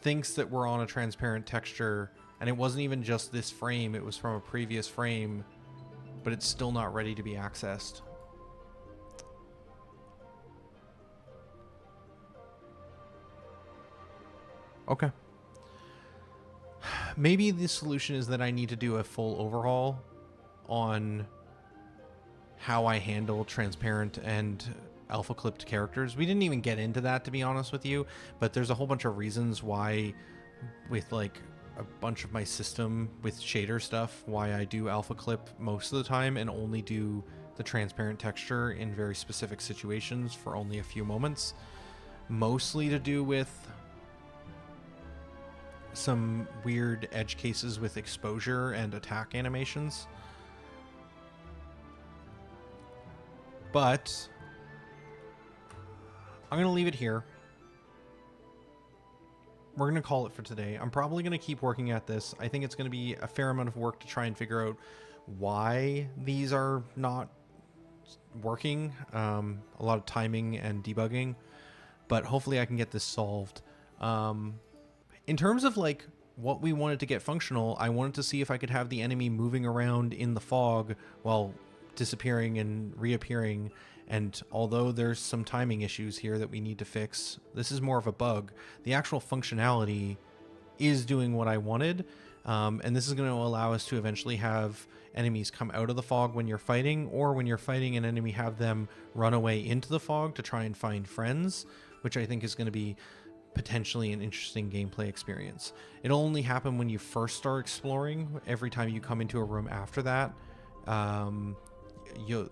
thinks that we're on a transparent texture, and it wasn't even just this frame, it was from a previous frame, but it's still not ready to be accessed. Okay. Maybe the solution is that I need to do a full overhaul on how I handle transparent and alpha clipped characters. We didn't even get into that, to be honest with you, but there's a whole bunch of reasons why, with like a bunch of my system with shader stuff, why I do alpha clip most of the time and only do the transparent texture in very specific situations for only a few moments. Mostly to do with some weird edge cases with exposure and attack animations. But I'm going to leave it here. We're going to call it for today. I'm probably going to keep working at this. I think it's going to be a fair amount of work to try and figure out why these are not working. A lot of timing and debugging, but hopefully I can get this solved. In terms of like what we wanted to get functional, I wanted to see if I could have the enemy moving around in the fog while disappearing and reappearing. And although there's some timing issues here that we need to fix, this is more of a bug. The actual functionality is doing what I wanted. And this is going to allow us to eventually have enemies come out of the fog when you're fighting, or when you're fighting an enemy, have them run away into the fog to try and find friends, which I think is going to be potentially an interesting gameplay experience. It'll only happen when you first start exploring. Every time you come into a room after that,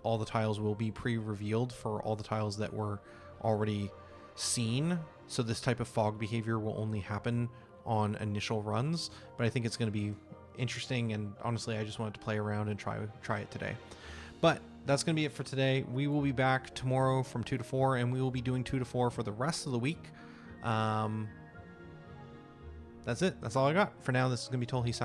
all the tiles will be pre-revealed for all the tiles that were already seen. So this type of fog behavior will only happen on initial runs, but I think it's going to be interesting, and honestly I just wanted to play around and try it today. But that's going to be it for today. We will be back tomorrow from 2 to 4, and we will be doing 2 to 4 for the rest of the week. That's it. That's all I got for now. This is going to be Tolhi signing.